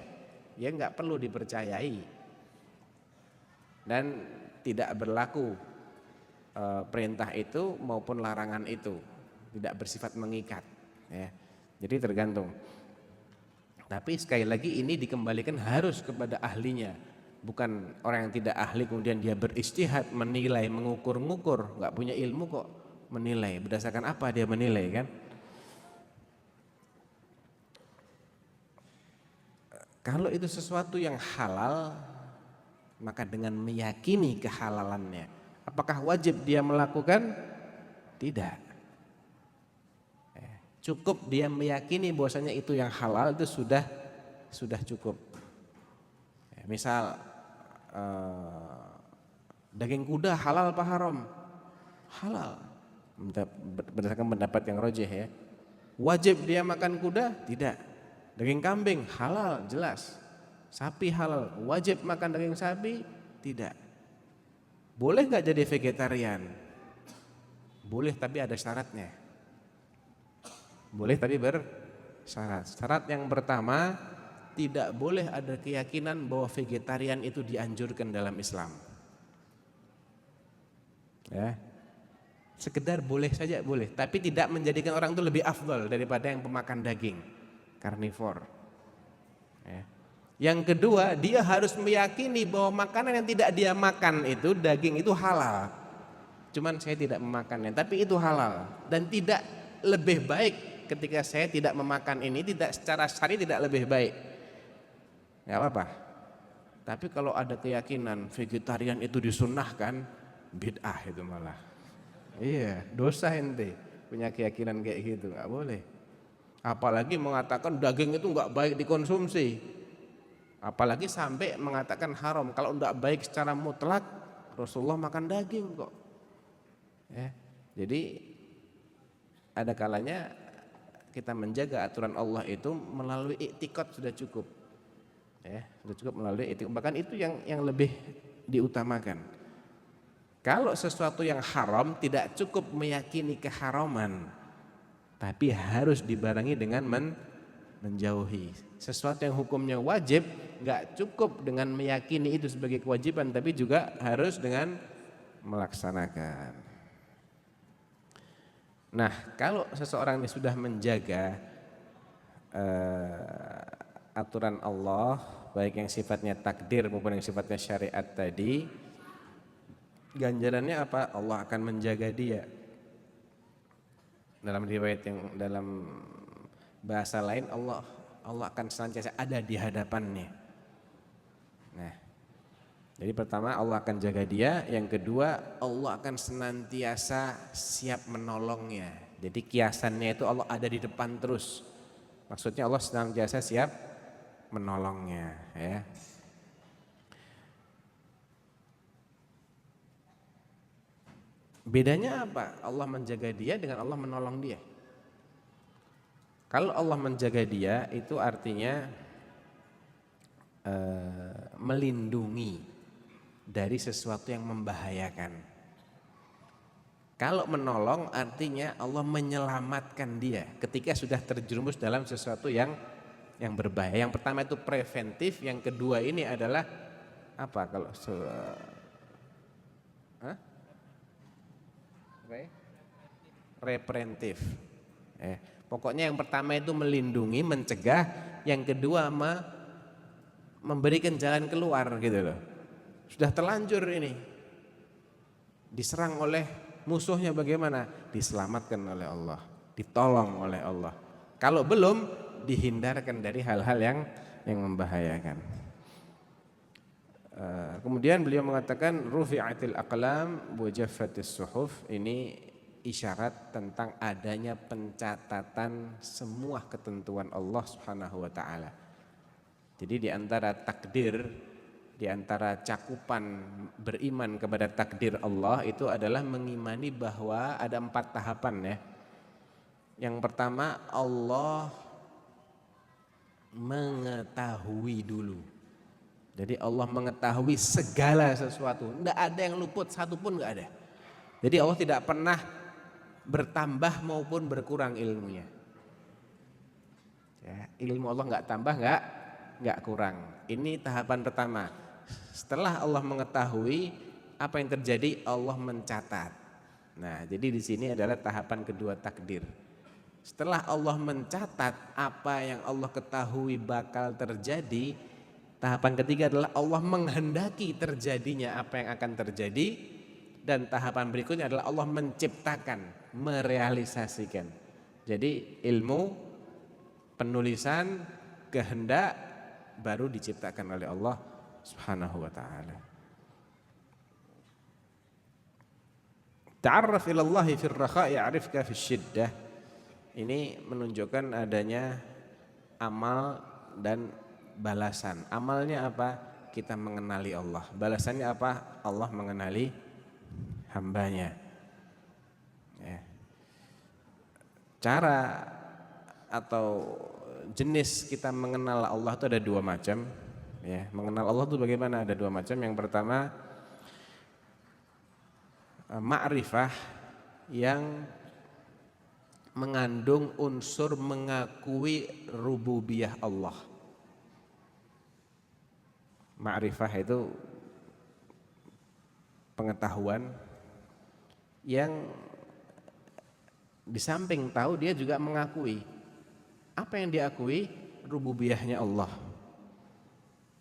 ya nggak perlu dipercayai. Dan tidak berlaku perintah itu maupun larangan itu, tidak bersifat mengikat, ya. Jadi tergantung. Tapi sekali lagi ini dikembalikan harus kepada ahlinya, bukan orang yang tidak ahli kemudian dia berijtihad menilai, mengukur-ngukur, nggak punya ilmu kok menilai. Berdasarkan apa dia menilai kan? Kalau itu sesuatu yang halal, maka dengan meyakini kehalalannya, apakah wajib dia melakukan? Tidak. Cukup dia meyakini bahwasanya itu yang halal itu sudah cukup. Misal daging kuda halal apa haram? Halal. Berdasarkan pendapat yang rajih ya. Wajib dia makan kuda? Tidak. Daging kambing halal jelas. Sapi halal. Wajib makan daging sapi? Tidak. Boleh nggak jadi vegetarian? Boleh tapi ada syaratnya. Boleh tapi bersyarat. Syarat yang pertama, tidak boleh ada keyakinan bahwa vegetarian itu dianjurkan dalam Islam. Ya. Sekedar boleh saja boleh, tapi tidak menjadikan orang itu lebih afdal daripada yang pemakan daging, karnivor. Ya. Yang kedua, dia harus meyakini bahwa makanan yang tidak dia makan itu, daging itu halal. Cuman saya tidak memakannya, tapi itu halal. Dan tidak lebih baik ketika saya tidak memakan ini, tidak secara syar'i tidak lebih baik. Gak apa-apa. Tapi kalau ada keyakinan vegetarian itu disunnahkan, bid'ah itu malah. Iya, dosa ente punya keyakinan kayak gitu, gak boleh. Apalagi mengatakan daging itu gak baik dikonsumsi. Apalagi sampai mengatakan haram. Kalau tidak baik secara mutlak, Rasulullah makan daging kok. Ya, jadi ada kalanya kita menjaga aturan Allah itu melalui i'tiqad sudah cukup. Ya, sudah cukup melalui i'tiqad. Bahkan itu yang lebih diutamakan. Kalau sesuatu yang haram tidak cukup meyakini keharaman, tapi harus dibarengi dengan menjauhi. Sesuatu yang hukumnya wajib nggak cukup dengan meyakini itu sebagai kewajiban, tapi juga harus dengan melaksanakan. Nah, kalau seseorang ini sudah menjaga aturan Allah, baik yang sifatnya takdir maupun yang sifatnya syariat tadi, ganjarannya apa? Allah akan menjaga dia. Dalam riwayat yang dalam bahasa lain, Allah akan senantiasa ada di hadapannya. Nah, jadi pertama Allah akan jaga dia, yang kedua Allah akan senantiasa siap menolongnya. Jadi kiasannya itu Allah ada di depan terus. Maksudnya Allah senantiasa siap menolongnya, ya. Bedanya apa? Allah menjaga dia dengan Allah menolong dia. Kalau Allah menjaga dia itu artinya melindungi dari sesuatu yang membahayakan. Kalau menolong artinya Allah menyelamatkan dia ketika sudah terjerumus dalam sesuatu yang berbahaya. Yang pertama itu preventif, yang kedua ini adalah apa kalau repreventif. Pokoknya yang pertama itu melindungi, mencegah, yang kedua memberikan jalan keluar gitu loh. Sudah terlanjur ini, diserang oleh musuhnya bagaimana? Diselamatkan oleh Allah, ditolong oleh Allah. Kalau belum, dihindarkan dari hal-hal yang membahayakan. Kemudian beliau mengatakan rufi'atil aqlam wa jaffatis suhuf. Ini isyarat tentang adanya pencatatan semua ketentuan Allah Subhanahu wa taala. Jadi di antara takdir, di antara cakupan beriman kepada takdir Allah itu adalah mengimani bahwa ada 4 tahapan ya. Yang pertama, Allah mengetahui dulu. Jadi Allah mengetahui segala sesuatu, tidak ada yang luput, satu pun tidak ada. Jadi Allah tidak pernah bertambah maupun berkurang ilmunya. Ya, ilmu Allah nggak tambah, nggak kurang. Ini tahapan pertama. Setelah Allah mengetahui apa yang terjadi, Allah mencatat. Nah, jadi di sini adalah tahapan kedua takdir. Setelah Allah mencatat apa yang Allah ketahui bakal terjadi, tahapan ketiga adalah Allah menghendaki terjadinya apa yang akan terjadi, dan tahapan berikutnya adalah Allah menciptakan, merealisasikan. Jadi ilmu, penulisan, kehendak baru diciptakan oleh Allah Subhanahu wa taala. Ta'arraf ila Allah fil rakha' ya'rifka fil syiddah. Ini menunjukkan adanya amal dan balasan. Amalnya apa? Kita mengenali Allah. Balasannya apa? Allah mengenali hambanya. Ya. Cara atau jenis kita mengenal Allah itu ada 2 macam. Ya, mengenal Allah itu bagaimana? Ada 2 macam. Yang pertama, ma'rifah yang mengandung unsur mengakui rububiyah Allah. Ma'rifah itu pengetahuan yang di samping tahu dia juga mengakui. Apa yang diakui? Rububiyahnya Allah.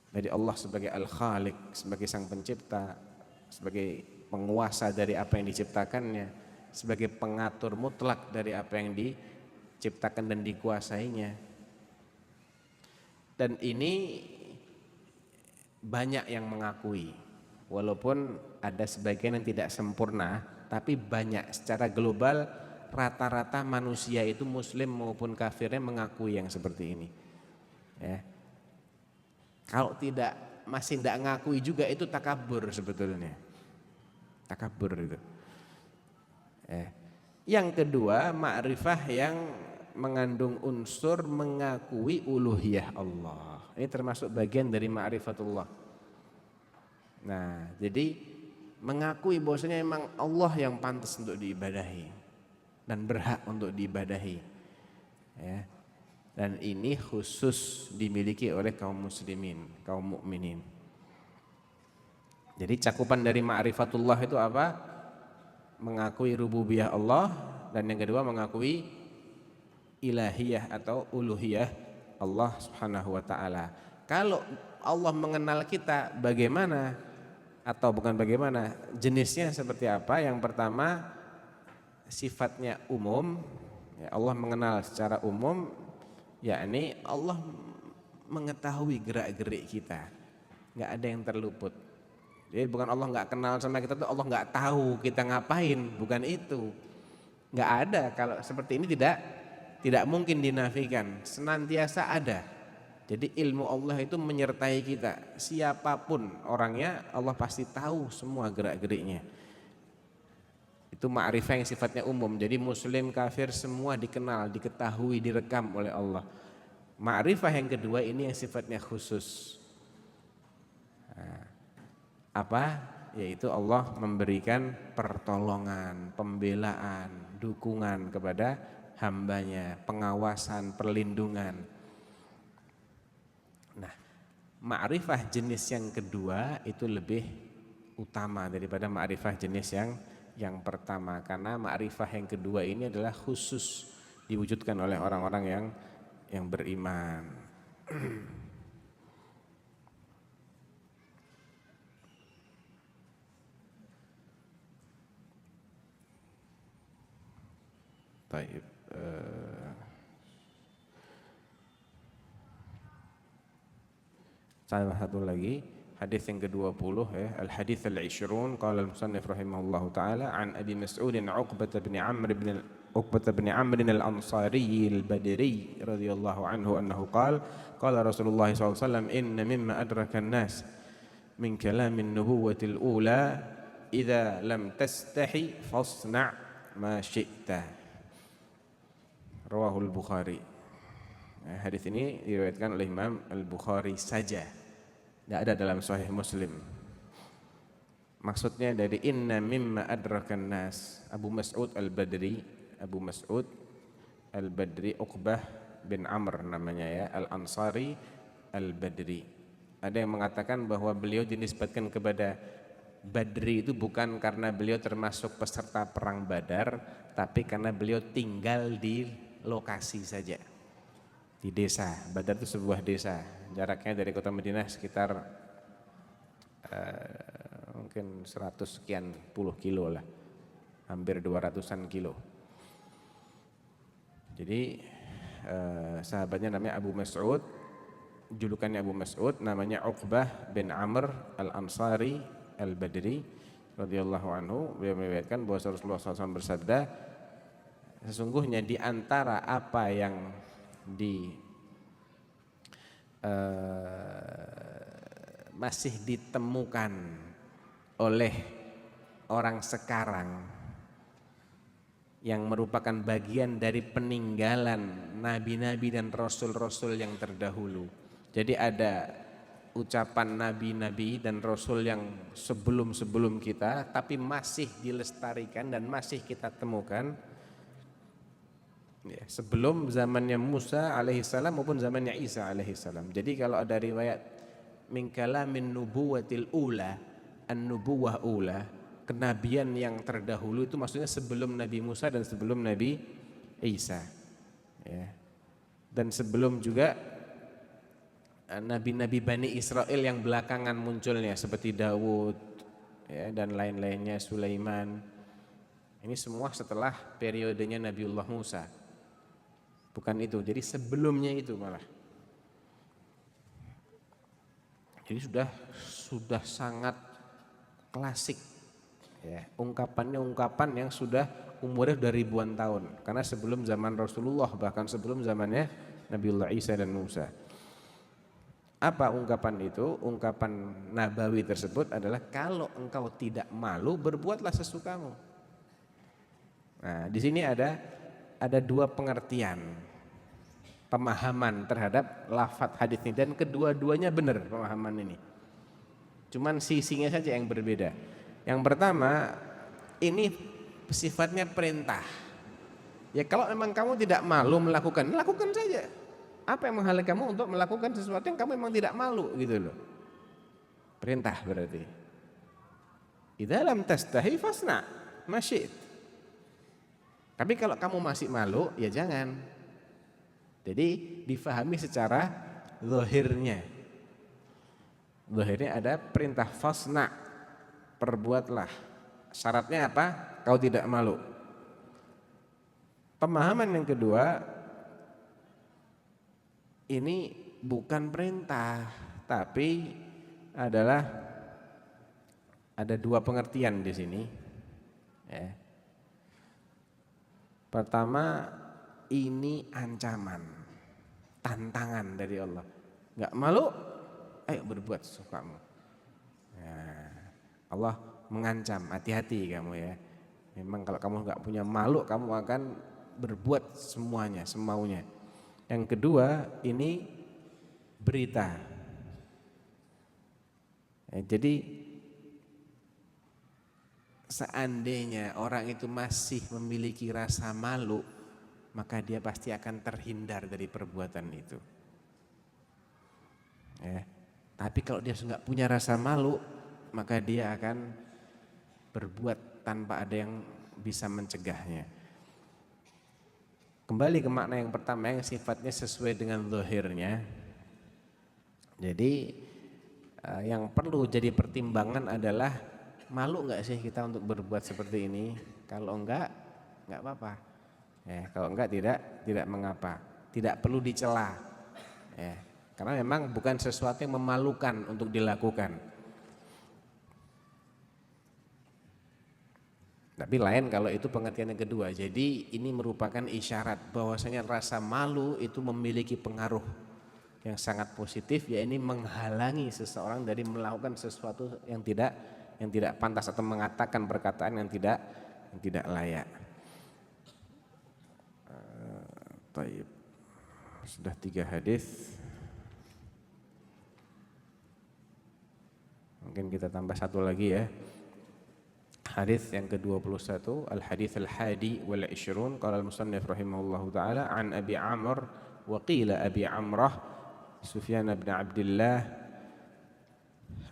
Jadi Allah sebagai Al-Khaliq, sebagai sang pencipta, sebagai penguasa dari apa yang diciptakannya, sebagai pengatur mutlak dari apa yang diciptakan dan dikuasainya. Dan ini banyak yang mengakui, walaupun ada sebagian yang tidak sempurna, tapi banyak. Secara global rata-rata manusia itu muslim maupun kafirnya mengakui yang seperti ini ya. Kalau masih tidak ngakui juga itu takabur sebetulnya. Takabur itu. Yang kedua, ma'rifah yang mengandung unsur mengakui uluhiyah Allah. Ini termasuk bagian dari ma'rifatullah. Nah, jadi mengakui bahwasanya memang Allah yang pantas untuk diibadahi dan berhak untuk diibadahi. Ya. Dan ini khusus dimiliki oleh kaum muslimin, kaum mukminin. Jadi cakupan dari ma'rifatullah itu apa? Mengakui rububiyah Allah, dan yang kedua mengakui ilahiyah atau uluhiyah Allah Subhanahu wa taala. Kalau Allah mengenal kita bagaimana atau bukan bagaimana, jenisnya seperti apa? Yang pertama sifatnya umum. Ya, Allah mengenal secara umum, yakni Allah mengetahui gerak-gerik kita. Enggak ada yang terluput. Jadi bukan Allah nggak kenal sama kita tuh Allah nggak tahu kita ngapain, bukan itu. Nggak ada. Kalau seperti ini tidak mungkin dinafikan, senantiasa ada. Jadi ilmu Allah itu menyertai kita, siapapun orangnya Allah pasti tahu semua gerak-geriknya. Itu ma'rifah yang sifatnya umum. Jadi muslim, kafir semua dikenal, diketahui, direkam oleh Allah. Ma'rifah yang kedua ini yang sifatnya khusus. Apa? Yaitu Allah memberikan pertolongan, pembelaan, dukungan kepada hambanya, pengawasan, perlindungan. Nah, ma'rifah jenis yang kedua itu lebih utama daripada ma'rifah jenis yang pertama, karena ma'rifah yang kedua ini adalah khusus diwujudkan oleh orang-orang yang beriman. Baik, salah satu lagi, hadis yang ke-20 ya, al-hadits al-'ishrun qala al-musannif rahimahullahu taala an Abi Mas'ud Uqbah bin Amr al-Ansari al-Badri radhiyallahu anhu annahu qala Rasulullah sallallahu alaihi wasallam inna mimma adraka an-nas min kalamin nubuwwatil ula idza lam tastahi fasna' ma syi'ta. Rawahul Bukhari. Hadis ini diriwayatkan oleh Imam Al-Bukhari saja, tidak ada dalam Sahih Muslim. Maksudnya dari inna mimma adrakan nas, Abu Mas'ud Al-Badri Uqbah bin Amr namanya ya, Al-Ansari Al-Badri. Ada yang mengatakan bahwa beliau dinisbatkan kepada Badri itu bukan karena beliau termasuk peserta perang Badar, tapi karena beliau tinggal di lokasi saja, di desa. Badar itu sebuah desa, jaraknya dari kota Madinah sekitar mungkin 100 sekian puluh kilo lah, hampir 200-an kilo. Jadi sahabatnya namanya Abu Mas'ud, julukannya Abu Mas'ud, namanya Uqbah bin Amr Al-Ansari Al-Badri radhiyallahu anhu. Beliau meriwayatkan bahwa Rasulullah SAW bersabda, sesungguhnya di antara apa yang masih ditemukan oleh orang sekarang yang merupakan bagian dari peninggalan nabi-nabi dan rasul-rasul yang terdahulu. Jadi ada ucapan nabi-nabi dan rasul yang sebelum-sebelum kita, tapi masih dilestarikan dan masih kita temukan ya, sebelum zamannya Musa alaihissalam maupun zamannya Isa alaihissalam. Jadi kalau ada riwayat min kalamin nubuwatil ula, an-nubuwah ula, kenabian yang terdahulu, itu maksudnya sebelum Nabi Musa dan sebelum Nabi Isa ya. Dan sebelum juga nabi-nabi Bani Israel yang belakangan munculnya seperti Dawud ya, dan lain-lainnya, Sulaiman. Ini semua setelah periodenya Nabiullah Musa, bukan itu. Jadi sebelumnya itu malah. Jadi sudah sangat klasik ya, ungkapannya ungkapan yang sudah umurnya sudah ribuan tahun, karena sebelum zaman Rasulullah, bahkan sebelum zamannya Nabiullah Isa dan Musa. Apa ungkapan itu? Ungkapan nabawi tersebut adalah kalau engkau tidak malu, berbuatlah sesukamu. Nah, di sini ada dua pengertian pemahaman terhadap lafadz hadis ini, dan kedua-duanya benar pemahaman ini. Cuman sisinya saja yang berbeda. Yang pertama, ini sifatnya perintah. Ya kalau memang kamu tidak malu melakukan, lakukan saja. Apa yang menghalangi kamu untuk melakukan sesuatu yang kamu memang tidak malu gitu loh. Perintah berarti. Idza lam tastahi fasna ma syi'ta. Tapi kalau kamu masih malu, ya jangan. Jadi difahami secara zahirnya. Zahirnya ada perintah fasna, perbuatlah. Syaratnya apa? Kau tidak malu. Pemahaman yang kedua, ini bukan perintah, tapi adalah ada dua pengertian di sini. Ya. Pertama, ini ancaman, tantangan dari Allah. Enggak malu, ayo berbuat sesukamu. Ya, Allah mengancam, hati-hati kamu ya. Memang kalau kamu enggak punya malu, kamu akan berbuat semuanya, semaunya. Yang kedua, ini berita. Ya, jadi seandainya orang itu masih memiliki rasa malu, maka dia pasti akan terhindar dari perbuatan itu. Ya. Tapi kalau dia nggak punya rasa malu, maka dia akan berbuat tanpa ada yang bisa mencegahnya. Kembali ke makna yang pertama yang sifatnya sesuai dengan zahirnya. Jadi yang perlu jadi pertimbangan adalah malu enggak sih kita untuk berbuat seperti ini? Kalau enggak apa-apa. Ya, kalau enggak tidak mengapa. Tidak perlu dicela. Ya. Karena memang bukan sesuatu yang memalukan untuk dilakukan. Tapi lain kalau itu pengertian yang kedua. Jadi ini merupakan isyarat bahwasanya rasa malu itu memiliki pengaruh yang sangat positif, yaitu menghalangi seseorang dari melakukan sesuatu yang tidak pantas atau mengatakan perkataan yang tidak layak. Taib. Sudah 3 hadis. Mungkin kita tambah satu lagi ya. Hadis yang ke-21, al-hadis al-hadi wal 20, qala al-musannif rahimahullahu taala an Abi Amr wa qila Abi Amrah Sufyan bin Abdullah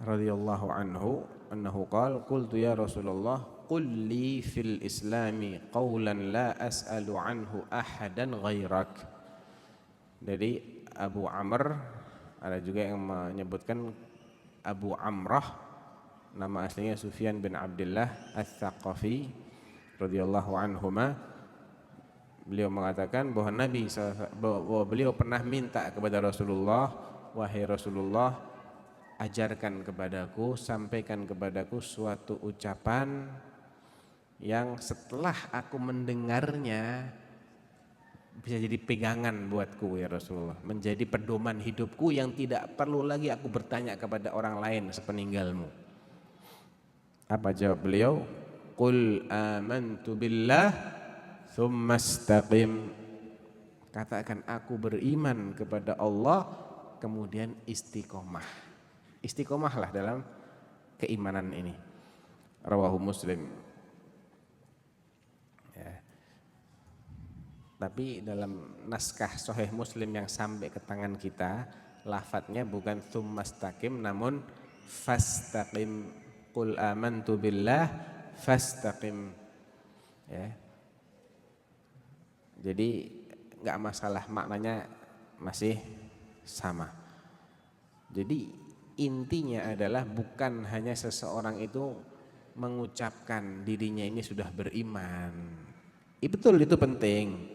radhiyallahu anhu annahu qala qultu ya Rasulullah qul li fil islami qawlan la as'alu anhu ahadan ghairak. Jadi Abu Amr, ada juga yang menyebutkan Abu Amrah, nama aslinya Sufyan bin Abdullah Ats-Tsaqafi radhiyallahu anhuma. Beliau mengatakan bahwa beliau pernah minta kepada Rasulullah, wahai Rasulullah, ajarkan kepadaku, sampaikan kepadaku suatu ucapan yang setelah aku mendengarnya bisa jadi pegangan buatku ya Rasulullah, menjadi pedoman hidupku yang tidak perlu lagi aku bertanya kepada orang lain sepeninggalmu. Apa jawab beliau? Qul amantu billah tsumma istaqim. Katakan aku beriman kepada Allah kemudian istiqomah. Istiqomahlah dalam keimanan ini. Rawahu Muslim. Ya. Tapi dalam naskah Sahih Muslim yang sampai ke tangan kita, lafadznya bukan tsumastaqim namun fastaqim. Qul amantu billah fastaqim. Ya. Jadi enggak masalah, maknanya masih sama. Jadi intinya adalah bukan hanya seseorang itu mengucapkan dirinya ini sudah beriman. Betul, itu penting.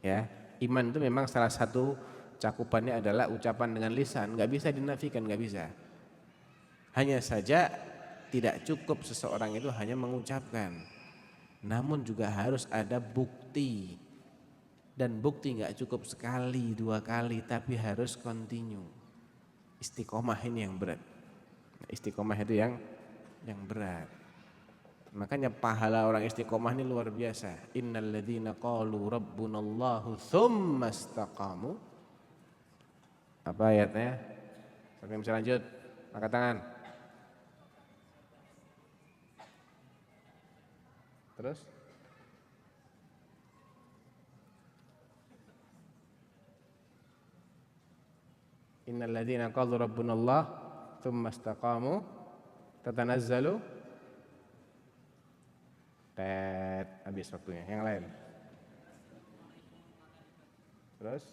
Ya, iman itu memang salah satu cakupannya adalah ucapan dengan lisan, nggak bisa dinafikan, nggak bisa. Hanya saja tidak cukup seseorang itu hanya mengucapkan, namun juga harus ada bukti, dan bukti nggak cukup sekali 2 kali, tapi harus continue. Istiqomah ini yang berat. Istiqomah itu yang berat. Makanya pahala orang istiqomah ini luar biasa. Innal ladzina qalu rabbunallahu tsumma istaqamu. Apa ayatnya? Sampai bisa lanjut. Angkat tangan. Terus? Innal ladzina qalu rabbunallahu tsumma istaqamu tatanazzalu. Habis waktunya. Yang lain. Terus?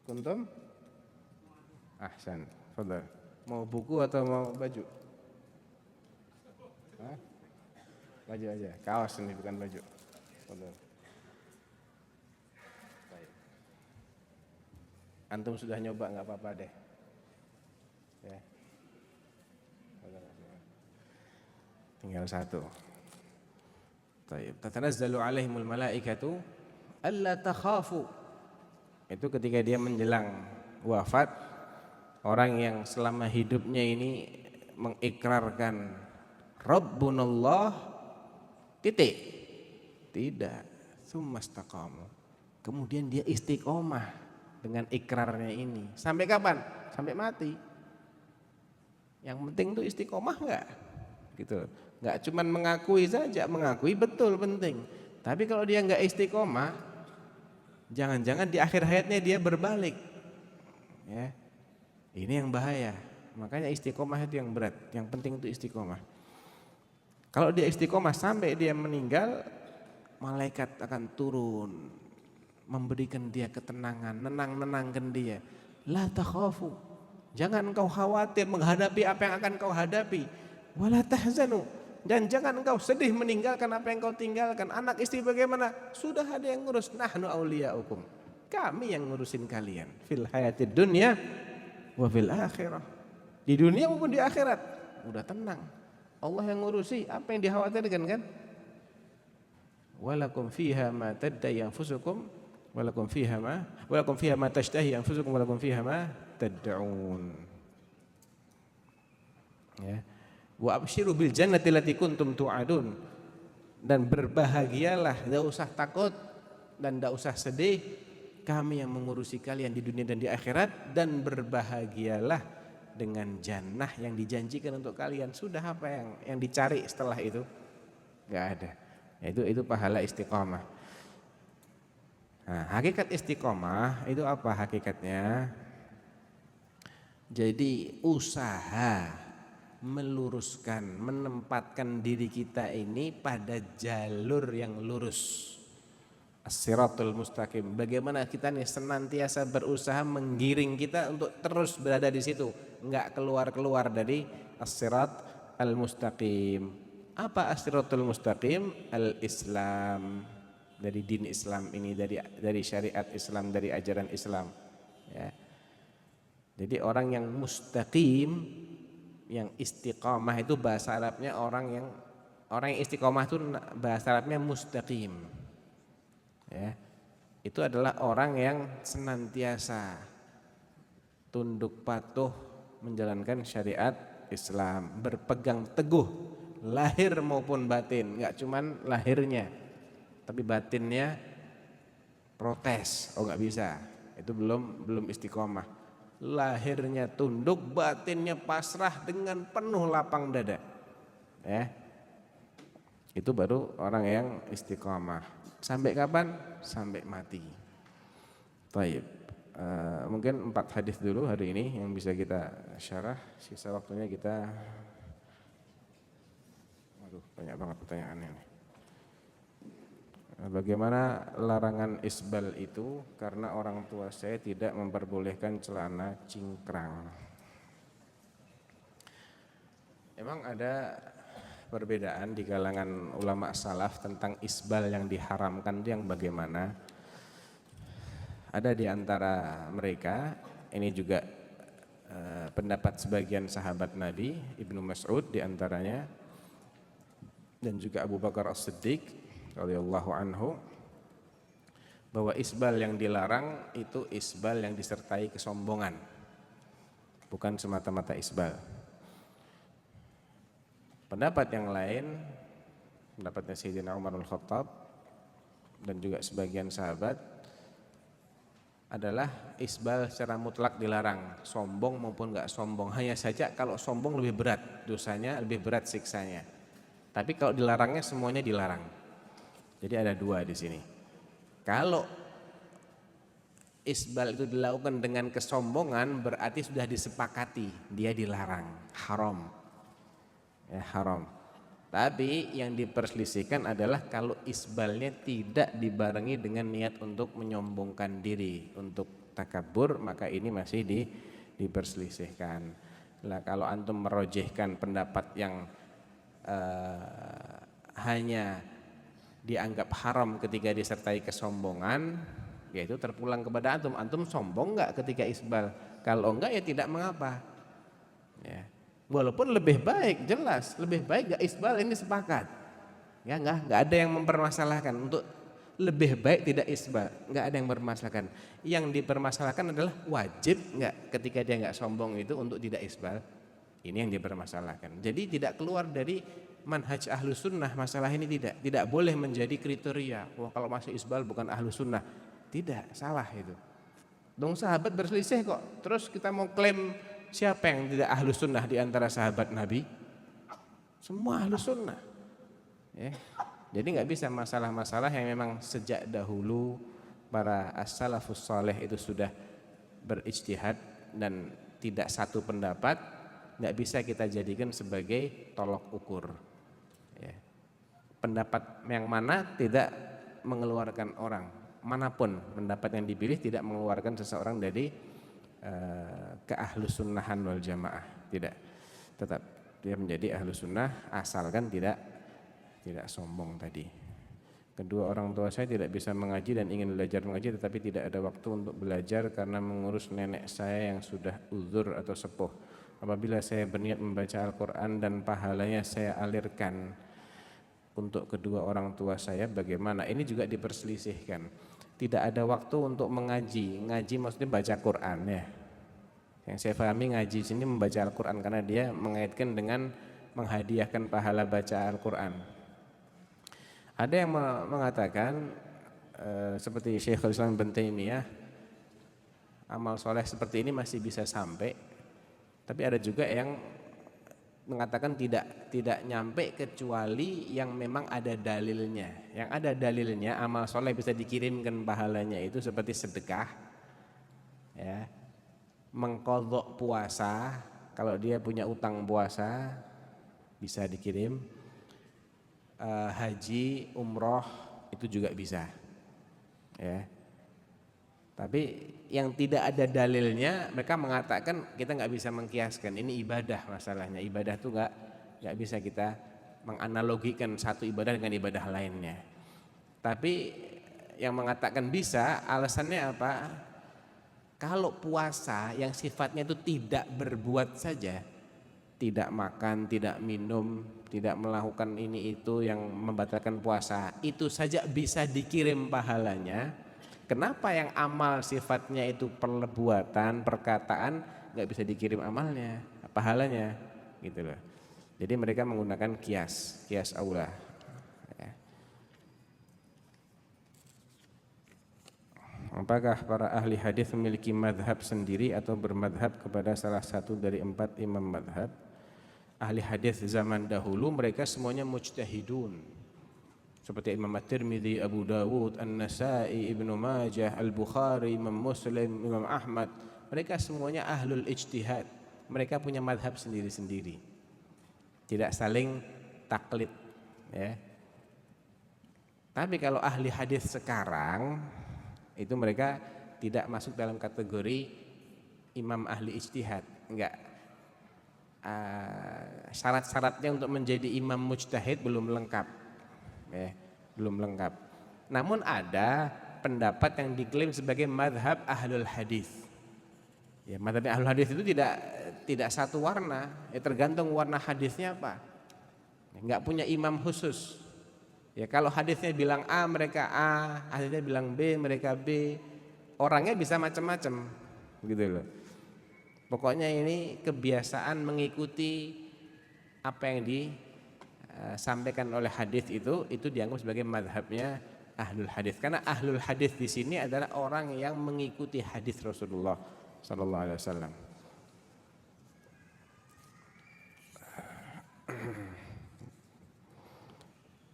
Kuntum? Ahsan. Fadhal. Mau buku atau mau baju? Hah? Baju aja. Kaos ini bukan baju. Fadhal. Antum sudah nyoba nggak apa-apa deh, ya. Tinggal 1. Tatanazzalu alaihimul malaikatu alla takhafu. Itu ketika dia menjelang wafat, orang yang selama hidupnya ini mengikrarkan Rabbunallah titik, tidak, tsumastaqamu. Kemudian dia istiqomah dengan ikrarnya ini. Sampai kapan? Sampai mati. Yang penting tuh istiqomah enggak? Gitu. Enggak cuman mengakui saja, mengakui betul penting. Tapi kalau dia enggak istiqomah, jangan-jangan di akhir hayatnya dia berbalik. Ya. Ini yang bahaya. Makanya istiqomah itu yang berat. Yang penting itu istiqomah. Kalau dia istiqomah sampai dia meninggal, malaikat akan turun, memberikan dia ketenangan, nenangkan dia. La takhafu. Jangan engkau khawatir menghadapi apa yang akan kau hadapi. Wala tahzanu. Dan jangan engkau sedih meninggalkan apa yang kau tinggalkan. Anak istri bagaimana? Sudah ada yang ngurus. Nahnu auliyaukum. Kami yang ngurusin kalian. Fil hayatid dunya wa fil akhirah. Di dunia maupun di akhirat. Udah tenang. Allah yang ngurusi. Apa yang dikhawatirkan kan? Walakum fiha ma tadda'i anfusukum walakum fiha ma tashtahi anfusukum walakum fiha ma tad'un. Ya. Wa absyiru bil jannati allati kuntum tu'adun. Dan berbahagialah, enggak usah takut dan enggak usah sedih, kami yang mengurusi kalian di dunia dan di akhirat, dan berbahagialah dengan jannah yang dijanjikan untuk kalian. Sudah apa yang dicari setelah itu? Enggak ada. Itu pahala istiqomah. Nah, hakikat istiqomah itu apa hakikatnya? Jadi usaha meluruskan, menempatkan diri kita ini pada jalur yang lurus. As-siratul mustaqim. Bagaimana kita nih senantiasa berusaha menggiring kita untuk terus berada di situ, enggak keluar-keluar dari as-sirat al-mustaqim. Apa as-siratul mustaqim? Al-Islam. Dari din Islam ini, dari syariat Islam, dari ajaran Islam. Ya. Jadi orang yang mustaqim, yang istiqomah itu bahasa Arabnya orang yang istiqomah itu bahasa Arabnya mustaqim. Ya. Itu adalah orang yang senantiasa tunduk patuh menjalankan syariat Islam, berpegang teguh lahir maupun batin, enggak cuman lahirnya tapi batinnya protes, enggak bisa. Itu belum istiqomah. Lahirnya tunduk, batinnya pasrah dengan penuh lapang dada. Ya. Itu baru orang yang istiqomah. Sampai kapan? Sampai mati. Baik. Mungkin 4 hadis dulu hari ini yang bisa kita syarah. Sisa waktunya kita banyak banget pertanyaannya nih. Bagaimana larangan isbal itu? Karena orang tua saya tidak memperbolehkan celana cingkrang. Emang ada perbedaan di kalangan ulama salaf tentang isbal yang diharamkan itu yang bagaimana? Ada di antara mereka, ini juga pendapat sebagian sahabat Nabi, Ibnu Mas'ud di antaranya, dan juga Abu Bakar As-Siddiq radhiyallahu anhu, bahwa isbal yang dilarang itu isbal yang disertai kesombongan, bukan semata-mata isbal. Pendapat yang lain, pendapatnya Sayyidina Umar Al-Khattab dan juga sebagian sahabat, adalah isbal secara mutlak dilarang, sombong maupun enggak sombong. Hanya saja kalau sombong lebih berat dosanya, lebih berat siksanya. Tapi kalau dilarangnya semuanya dilarang. Jadi ada 2 di sini. Kalau isbal itu dilakukan dengan kesombongan, berarti sudah disepakati dia dilarang, haram. Ya, haram. Tapi yang diperselisihkan adalah kalau isbalnya tidak dibarengi dengan niat untuk menyombongkan diri, untuk takabur, maka ini masih diperselisihkan. Nah, kalau antum merojehkan pendapat yang hanya dianggap haram ketika disertai kesombongan, yaitu terpulang kepada antum. Antum sombong enggak ketika isbal? Kalau enggak ya tidak mengapa. Ya. Walaupun lebih baik, jelas lebih baik enggak isbal, ini sepakat. Ya, enggak ada yang mempermasalahkan untuk lebih baik tidak isbal, enggak ada yang mempermasalahkan. Yang dipermasalahkan adalah wajib enggak ketika dia enggak sombong itu untuk tidak isbal. Ini yang dipermasalahkan. Jadi tidak keluar dari manhaj ahlu sunnah masalah ini, tidak boleh menjadi kriteria. Wah, kalau masih isbal bukan ahlu sunnah. Tidak, salah itu. Dong sahabat berselisih kok. Terus kita mau klaim siapa yang tidak ahlu sunnah di antara sahabat Nabi? Semua ahlu sunnah. Ya. Jadi nggak bisa masalah-masalah yang memang sejak dahulu para as-salafus saleh itu sudah berijtihad dan tidak satu pendapat, nggak bisa kita jadikan sebagai tolok ukur. Ya. Pendapat yang mana tidak mengeluarkan orang, manapun pendapat yang dipilih tidak mengeluarkan seseorang dari keahlusunnahan wal jamaah, tidak. Tetap dia menjadi ahlu sunnah asalkan tidak sombong tadi. Kedua, orang tua saya tidak bisa mengaji dan ingin belajar mengaji tetapi tidak ada waktu untuk belajar karena mengurus nenek saya yang sudah uzur atau sepuh. Apabila saya berniat membaca Al-Quran dan pahalanya saya alirkan untuk kedua orang tua saya, bagaimana? Ini juga diperselisihkan. Tidak ada waktu untuk mengaji. Ngaji maksudnya baca Quran ya. Yang saya pahami ngaji sini membaca Al-Quran karena dia mengaitkan dengan menghadiahkan pahala baca Al-Quran. Ada yang mengatakan seperti Syekhul Islam Ibnu Taimiyah, amal soleh seperti ini masih bisa sampai. Tapi ada juga yang mengatakan tidak nyampe kecuali yang memang ada dalilnya. Yang ada dalilnya amal soleh bisa dikirimkan pahalanya itu seperti sedekah, ya, mengqadha puasa, kalau dia punya utang puasa bisa dikirim, haji, umroh itu juga bisa, ya. Tapi yang tidak ada dalilnya, mereka mengatakan kita nggak bisa mengkiaskan. Ini ibadah masalahnya. Ibadah tuh nggak bisa kita menganalogikan satu ibadah dengan ibadah lainnya. Tapi yang mengatakan bisa, alasannya apa? Kalau puasa yang sifatnya itu tidak berbuat saja, tidak makan, tidak minum, tidak melakukan ini itu yang membatalkan puasa, itu saja bisa dikirim pahalanya. Kenapa yang amal sifatnya itu perbuatan, perkataan nggak bisa dikirim amalnya, pahalanya, gitu loh. Jadi mereka menggunakan kias aula. Ya. Apakah para ahli hadis memiliki madhab sendiri atau bermadhab kepada salah satu dari 4 imam madhab? Ahli hadis zaman dahulu mereka semuanya mujtahidun. Seperti Imam At-Tirmidzi, Abu Dawud, An-Nasai, Ibnu Majah, Al-Bukhari, Imam Muslim, Imam Ahmad. Mereka semuanya ahlul ijtihad. Mereka punya madhab sendiri-sendiri. Tidak saling taklid, ya. Tapi kalau ahli hadis sekarang itu mereka tidak masuk dalam kategori imam ahli ijtihad, enggak. Syarat-syaratnya untuk menjadi imam mujtahid belum lengkap. Belum lengkap. Namun ada pendapat yang diklaim sebagai madhab ahlul hadis. Ya, madhab ahlul hadis itu tidak satu warna. Ya, tergantung warna hadisnya apa. Enggak punya imam khusus. Ya, kalau hadisnya bilang A mereka A, hadisnya bilang B mereka B. Orangnya bisa macam-macam, gitu loh. Pokoknya ini kebiasaan mengikuti apa yang disampaikan oleh hadis itu dianggap sebagai madhabnya ahlul hadis. Karena ahlul hadis di sini adalah orang yang mengikuti hadis Rasulullah Sallallahu Alaihi Wasallam.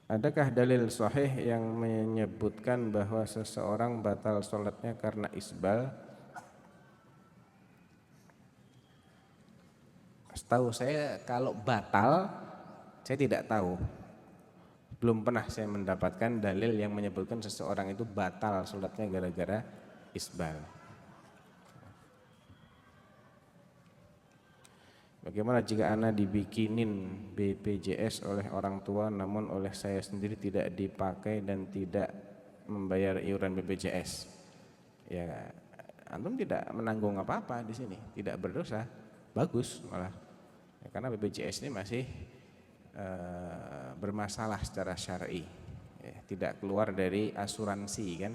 Adakah dalil sahih yang menyebutkan bahwa seseorang batal sholatnya karena isbal? Setahu saya kalau batal, saya tidak tahu. Belum pernah saya mendapatkan dalil yang menyebutkan seseorang itu batal sholatnya gara-gara isbal. Bagaimana jika anak dibikinin BPJS oleh orang tua namun oleh saya sendiri tidak dipakai dan tidak membayar iuran BPJS? Ya, antum tidak menanggung apa-apa di sini, tidak berdosa, bagus malah. Ya, karena BPJS ini masih bermasalah secara syar'i, ya, tidak keluar dari asuransi kan,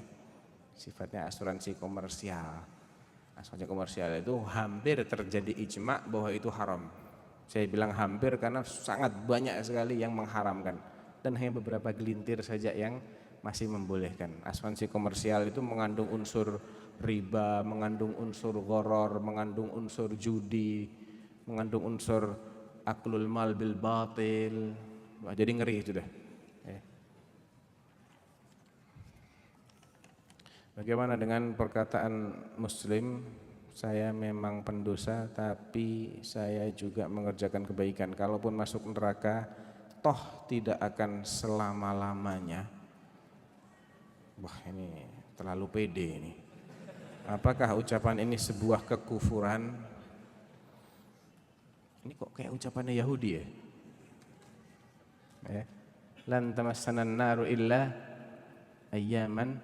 sifatnya asuransi komersial. Asuransi komersial itu hampir terjadi ijma bahwa itu haram. Saya bilang hampir karena sangat banyak sekali yang mengharamkan dan hanya beberapa gelintir saja yang masih membolehkan. Asuransi komersial itu mengandung unsur riba, mengandung unsur gharar, mengandung unsur judi, mengandung unsur aklul mal bil batil. Wah, jadi ngeri itu dah. Bagaimana dengan perkataan Muslim, saya memang pendosa tapi saya juga mengerjakan kebaikan. Kalaupun masuk neraka, toh tidak akan selama-lamanya. Wah, ini terlalu pede ini. Apakah ucapan ini sebuah kekufuran? Ini kok kayak ucapannya Yahudi ya? Lan tamassanan naru illa ayyaman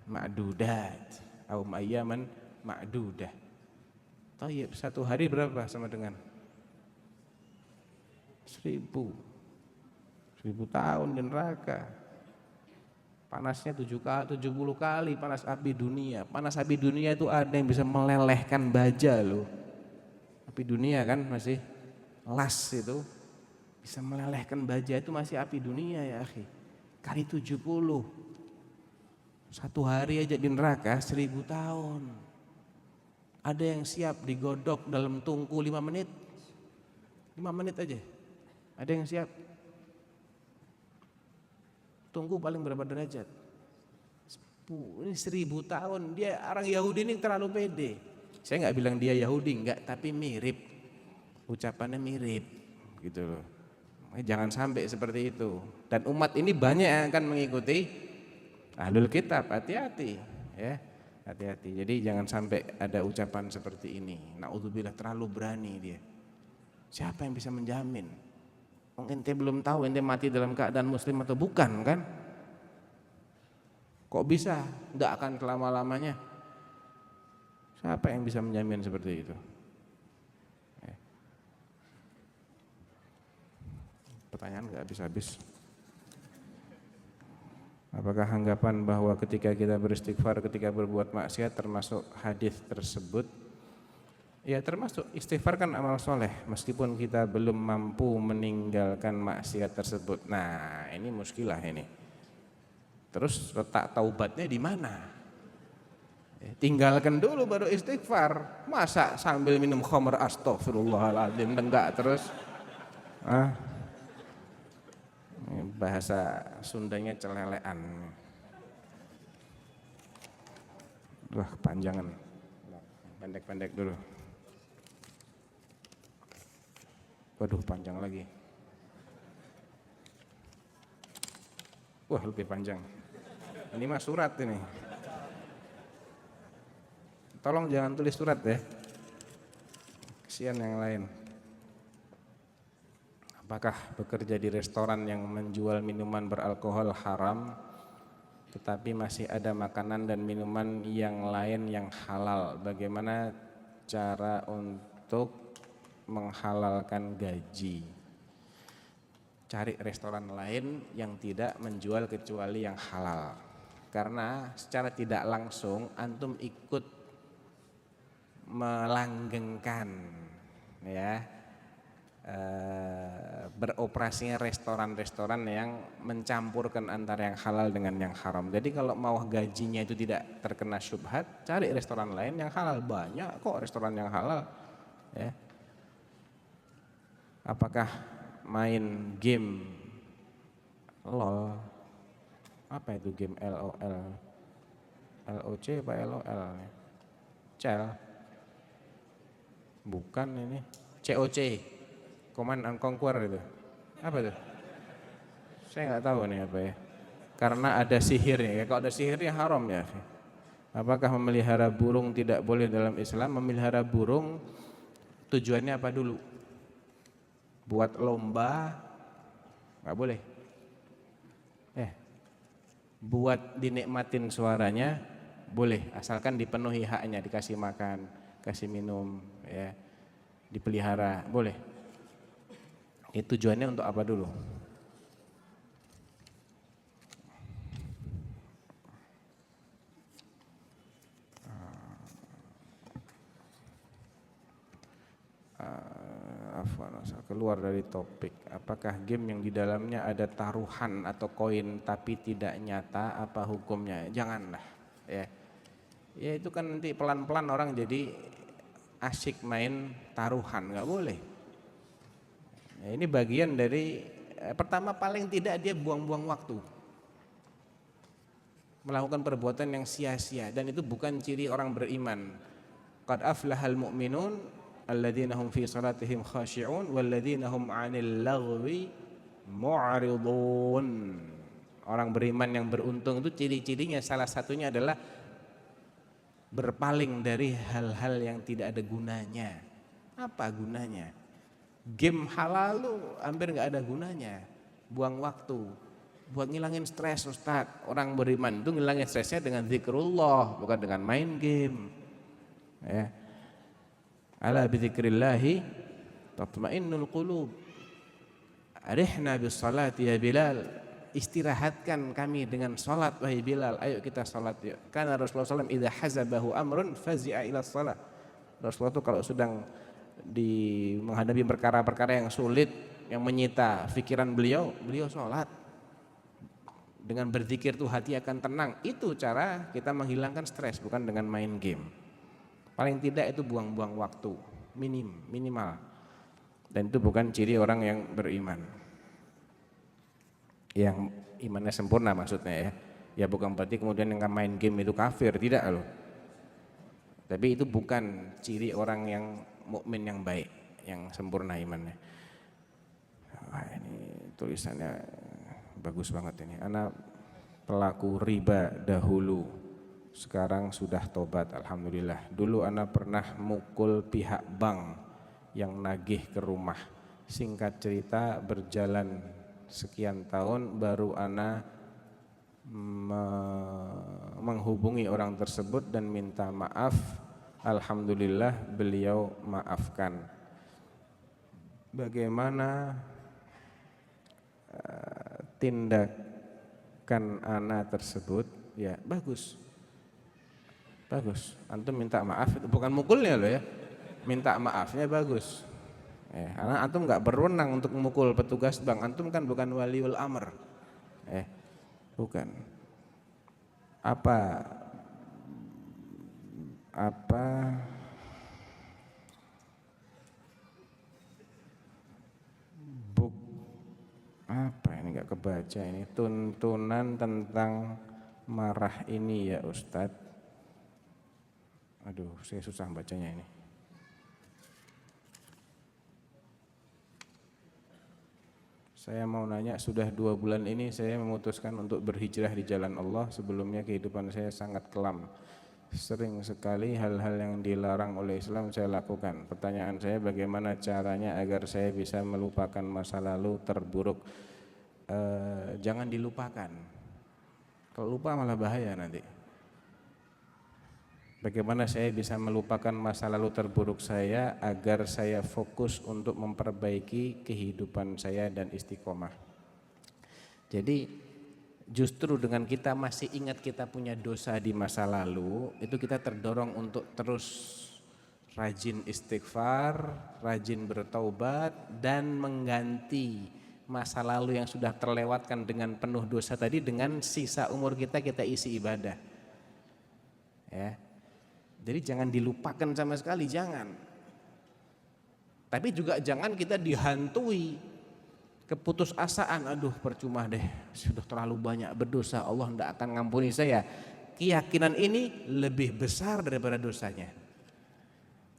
ma'dudat atau ayyaman ma'dudah. Tayyib, satu hari berapa sama dengan 1000 tahun di neraka. Panasnya 70 kali panas api dunia. Panas api dunia itu ada yang bisa melelehkan baja loh. Api dunia kan masih las itu, bisa melelehkan baja, itu masih api dunia ya akhi. Kali 70. Satu hari aja di neraka 1000 tahun. Ada yang siap digodok dalam tungku 5 menit. 5 menit aja. Ada yang siap. Tunggu paling berapa derajat? Ini 1000 tahun. Dia orang Yahudi ini terlalu pede. Saya nggak bilang dia Yahudi, enggak, tapi mirip. Ucapannya mirip, gitu loh. Jangan sampai seperti itu. Dan umat ini banyak yang akan mengikuti Ahlul Kitab. Hati-hati, ya, hati-hati. Jadi jangan sampai ada ucapan seperti ini. Na'udzubillah, terlalu berani dia. Siapa yang bisa menjamin? Ente belum tahu ente mati dalam keadaan muslim atau bukan kan? Kok bisa? Nggak akan selama-lamanya. Siapa yang bisa menjamin seperti itu? Pertanyaan nggak habis-habis. Apakah anggapan bahwa ketika kita beristighfar ketika berbuat maksiat termasuk hadis tersebut? Ya, termasuk istighfar kan amal soleh meskipun kita belum mampu meninggalkan maksiat tersebut. Nah, ini muskilah ini. Terus letak taubatnya di mana? Tinggalkan dulu baru istighfar. Masa sambil minum khamr astagfirullahaladzim enggak terus? Bahasa Sundanya celelean. Wah, kepanjangan. Pendek-pendek dulu. Waduh, panjang lagi. Wah, lebih panjang. Ini mah surat ini. Tolong jangan tulis surat ya. Kesian yang lain. Apakah bekerja di restoran yang menjual minuman beralkohol haram, tetapi masih ada makanan dan minuman yang lain yang halal? Bagaimana cara untuk menghalalkan gaji? Cari restoran lain yang tidak menjual kecuali yang halal. Karena secara tidak langsung antum ikut melanggengkan ya beroperasinya restoran-restoran yang mencampurkan antara yang halal dengan yang haram. Jadi kalau mau gajinya itu tidak terkena syubhat, cari restoran lain yang halal. Banyak kok restoran yang halal ya. Apakah main game LOL? Apa itu game LOL? LOC apa LOL? Cel? Bukan ini. COC, Command and Conquer itu. Apa itu? Saya nggak tahu nih apa ya. Karena ada sihirnya. Kalau ada sihirnya haram ya. Apakah memelihara burung tidak boleh dalam Islam? Memelihara burung tujuannya apa dulu? Buat lomba nggak boleh. Buat dinikmatin suaranya boleh, asalkan dipenuhi haknya, dikasih makan, kasih minum, ya, dipelihara, boleh. Itu tujuannya untuk apa dulu? Keluar dari topik. Apakah game yang di dalamnya ada taruhan atau koin tapi tidak nyata, apa hukumnya? Janganlah ya. Ya itu kan nanti pelan-pelan orang jadi asyik main taruhan, nggak boleh. Ya, ini bagian dari pertama paling tidak dia buang-buang waktu, melakukan perbuatan yang sia-sia, dan itu bukan ciri orang beriman. Qad aflahal mu'minun alladzina hum fi salatihim khashi'un walladzina hum 'anil laghwi mu'ridun. Orang beriman yang beruntung itu ciri-cirinya salah satunya adalah berpaling dari hal-hal yang tidak ada gunanya. Apa gunanya? Game halal lu hampir nggak ada gunanya, buang waktu. Buat ngilangin stres Ustaz, orang beriman itu ngilangin stresnya dengan zikrullah, bukan dengan main game. Ya. Ala bizikrillahi tatmainnul qulub. Arihna bis salati ya Bilal. Istirahatkan kami dengan salat wahai Bilal. Ayo kita salat yuk. Karena Rasulullah SAW idza hazabahu amrun fazi'a ila salat. Rasulullah itu kalau sedang menghadapi perkara-perkara yang sulit, yang menyita pikiran beliau salat. Dengan berzikir tuh hati akan tenang. Itu cara kita menghilangkan stres, bukan dengan main game. Paling tidak itu buang-buang waktu, minimal. Dan itu bukan ciri orang yang beriman. Yang imannya sempurna maksudnya ya. Ya bukan berarti kemudian yang main game itu kafir, tidak loh. Tapi itu bukan ciri orang yang mukmin yang baik, yang sempurna imannya. Wah, ini tulisannya bagus banget ini. Anak pelaku riba dahulu, sekarang sudah tobat alhamdulillah. Dulu anak pernah mukul pihak bank yang nagih ke rumah. Singkat cerita berjalan sekian tahun baru anak menghubungi orang tersebut dan minta maaf. Alhamdulillah beliau maafkan. Bagaimana tindakan anak tersebut? Ya bagus. Antum minta maaf, itu bukan mukulnya loh ya. Minta maafnya bagus. Karena antum nggak berwenang untuk memukul petugas bank. Antum kan bukan waliul amr. Bukan. Apa ini nggak kebaca ini, tuntunan tentang marah ini ya Ustadz. Aduh, saya susah bacanya ini. Saya mau nanya, sudah 2 bulan ini saya memutuskan untuk berhijrah di jalan Allah. Sebelumnya kehidupan saya sangat kelam. Sering sekali hal-hal yang dilarang oleh Islam saya lakukan. Pertanyaan saya, bagaimana caranya agar saya bisa melupakan masa lalu terburuk? Jangan dilupakan. Kalau lupa malah bahaya nanti. Bagaimana saya bisa melupakan masa lalu terburuk saya agar saya fokus untuk memperbaiki kehidupan saya dan istiqomah? Jadi justru dengan kita masih ingat kita punya dosa di masa lalu, itu kita terdorong untuk terus rajin istighfar, rajin bertaubat, dan mengganti masa lalu yang sudah terlewatkan dengan penuh dosa tadi dengan sisa umur kita isi ibadah. Ya. Jadi jangan dilupakan sama sekali, jangan. Tapi juga jangan kita dihantui keputusasaan, aduh percuma deh, sudah terlalu banyak berdosa, Allah tidak akan ngampuni saya. Keyakinan ini lebih besar daripada dosanya.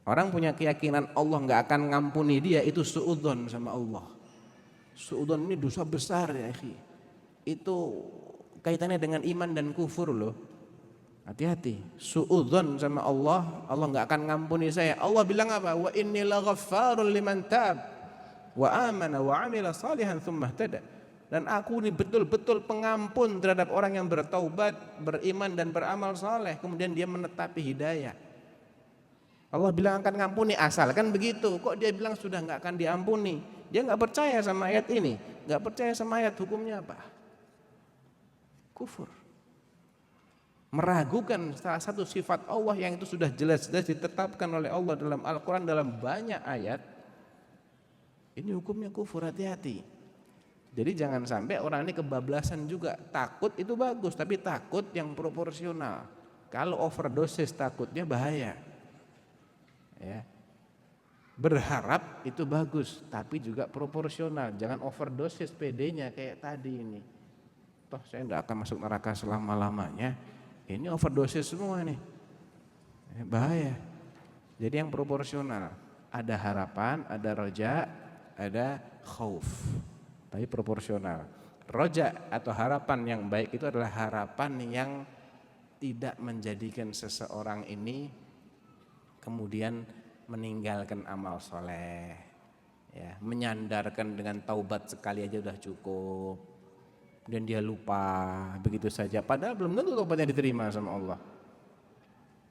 Orang punya keyakinan Allah nggak akan ngampuni dia, itu suudzon sama Allah. Suudzon ini dosa besar ya akhi. Itu kaitannya dengan iman dan kufur loh. Hati-hati, suudzon sama Allah, Allah nggak akan ngampuni saya. Allah bilang apa? Wa inni laghaffarun liman tab wa amana wa amila salihan tsumma ihtada. Dan aku ini betul-betul pengampun terhadap orang yang bertaubat, beriman dan beramal saleh, kemudian dia menetapi hidayah. Allah bilang akan ngampuni, asalkan begitu. Kok dia bilang sudah nggak akan diampuni? Dia nggak percaya sama ayat ini, nggak percaya sama ayat, hukumnya apa? Kufur. Meragukan salah satu sifat Allah yang itu sudah jelas-jelas ditetapkan oleh Allah dalam Al-Quran dalam banyak ayat. Ini hukumnya kufur, hati-hati. Jadi jangan sampai orang ini kebablasan juga. Takut itu bagus, tapi takut yang proporsional. Kalau overdosis takutnya bahaya. Ya. Berharap itu bagus, tapi juga proporsional. Jangan overdosis PD-nya kayak tadi ini. Toh saya tidak akan masuk neraka selama-lamanya. Ini overdosis semua nih, bahaya. Jadi yang proporsional, ada harapan, ada roja, ada khauf, tapi proporsional. Roja atau harapan yang baik itu adalah harapan yang tidak menjadikan seseorang ini kemudian meninggalkan amal soleh, Ya, menyandarkan dengan taubat sekali aja udah cukup. Dan dia lupa begitu saja. Padahal belum tentu taubatnya diterima sama Allah.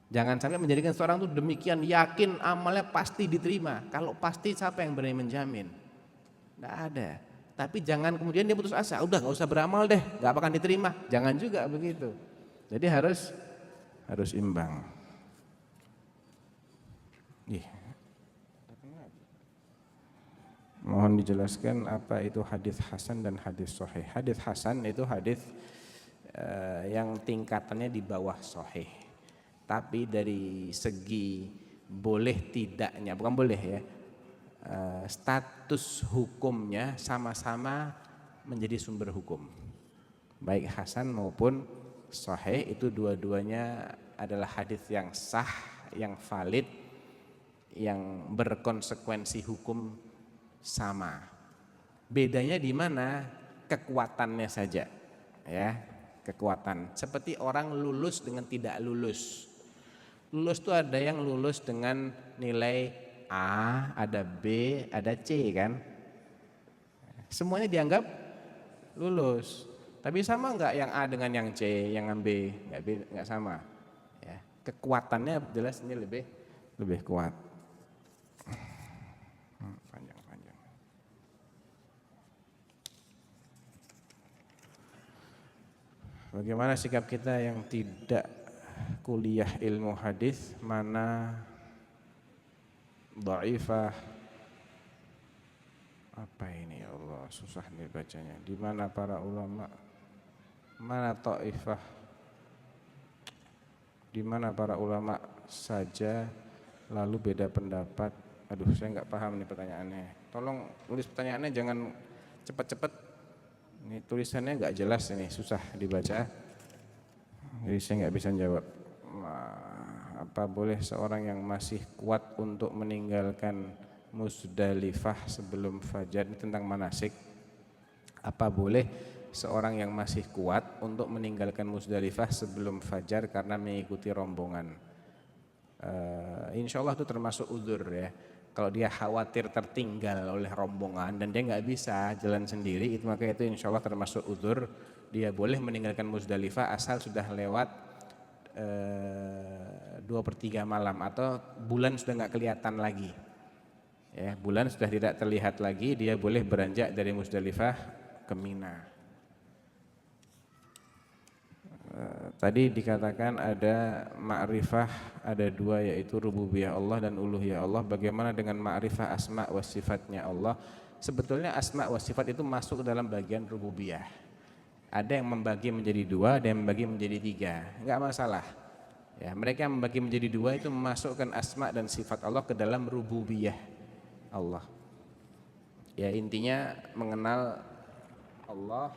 Jangan sampai menjadikan seorang itu demikian yakin amalnya pasti diterima. Kalau pasti siapa yang berani menjamin? Nggak ada. Tapi jangan kemudian dia putus asa. Udah nggak usah beramal deh, nggak akan diterima. Jangan juga begitu. Jadi harus imbang. Mohon dijelaskan apa itu hadis hasan dan hadis sahih. Hadis hasan itu hadis yang tingkatannya di bawah sahih. Tapi dari segi boleh tidaknya, bukan boleh ya, status hukumnya sama-sama menjadi sumber hukum. Baik hasan maupun sahih itu dua-duanya adalah hadis yang sah, yang valid, yang berkonsekuensi hukum sama. Bedanya di mana? Kekuatannya saja. Ya, kekuatan. Seperti orang lulus dengan tidak lulus. Lulus itu ada yang lulus dengan nilai A, ada B, ada C kan? Semuanya dianggap lulus. Tapi sama enggak yang A dengan yang C, yang B? Enggak sama. Ya, kekuatannya jelas ini lebih kuat. Panjang. Bagaimana sikap kita yang tidak kuliah ilmu hadis, mana dhaifah, apa ini ya Allah, susah nih bacanya. Di mana para ulama, mana taifah, di mana para ulama saja lalu beda pendapat. Aduh, saya nggak paham nih pertanyaannya. Tolong tulis pertanyaannya, jangan cepat-cepat. Ini tulisannya nggak jelas, ini susah dibaca. Jadi saya nggak bisa jawab. Apa boleh seorang yang masih kuat untuk meninggalkan Musdalifah sebelum fajar? Ini tentang manasik. Apa boleh seorang yang masih kuat untuk meninggalkan Musdalifah sebelum fajar karena mengikuti rombongan? Insya Allah itu termasuk uzur ya. Kalau dia khawatir tertinggal oleh rombongan dan dia nggak bisa jalan sendiri, itu maka itu insya Allah termasuk uzur. Dia boleh meninggalkan Musdalifah asal sudah lewat 2/3 malam atau bulan sudah nggak kelihatan lagi. Ya, bulan sudah tidak terlihat lagi, dia boleh beranjak dari Musdalifah ke Mina. Tadi dikatakan ada ma'rifah, ada dua, yaitu rububiyah Allah dan uluhiyah Allah. Bagaimana dengan ma'rifah asma wa sifatnya Allah? Sebetulnya asma wa sifat itu masuk dalam bagian rububiyah. Ada yang membagi menjadi dua, ada yang membagi menjadi tiga, enggak masalah. Ya, mereka yang membagi menjadi dua itu memasukkan asma dan sifat Allah ke dalam rububiyah Allah. Ya, intinya mengenal Allah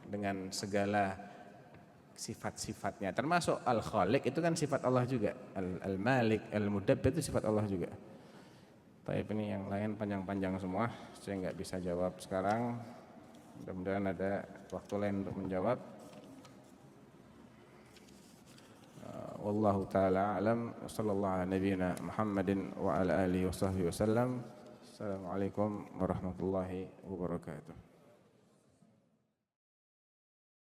dengan segala sifat-sifatnya, termasuk Al-Khaliq itu kan sifat Allah juga, Al-Malik, Al-Mudabbir itu sifat Allah juga. Tapi ini yang lain panjang-panjang semua, saya nggak bisa jawab sekarang. Mudah-mudahan ada waktu lain untuk menjawab. Wallahu taala alam. Sallallahu ala nabiyyina Muhammadin wa ala alihi washabbihi wasallam. Assalamualaikum warahmatullahi wabarakatuh.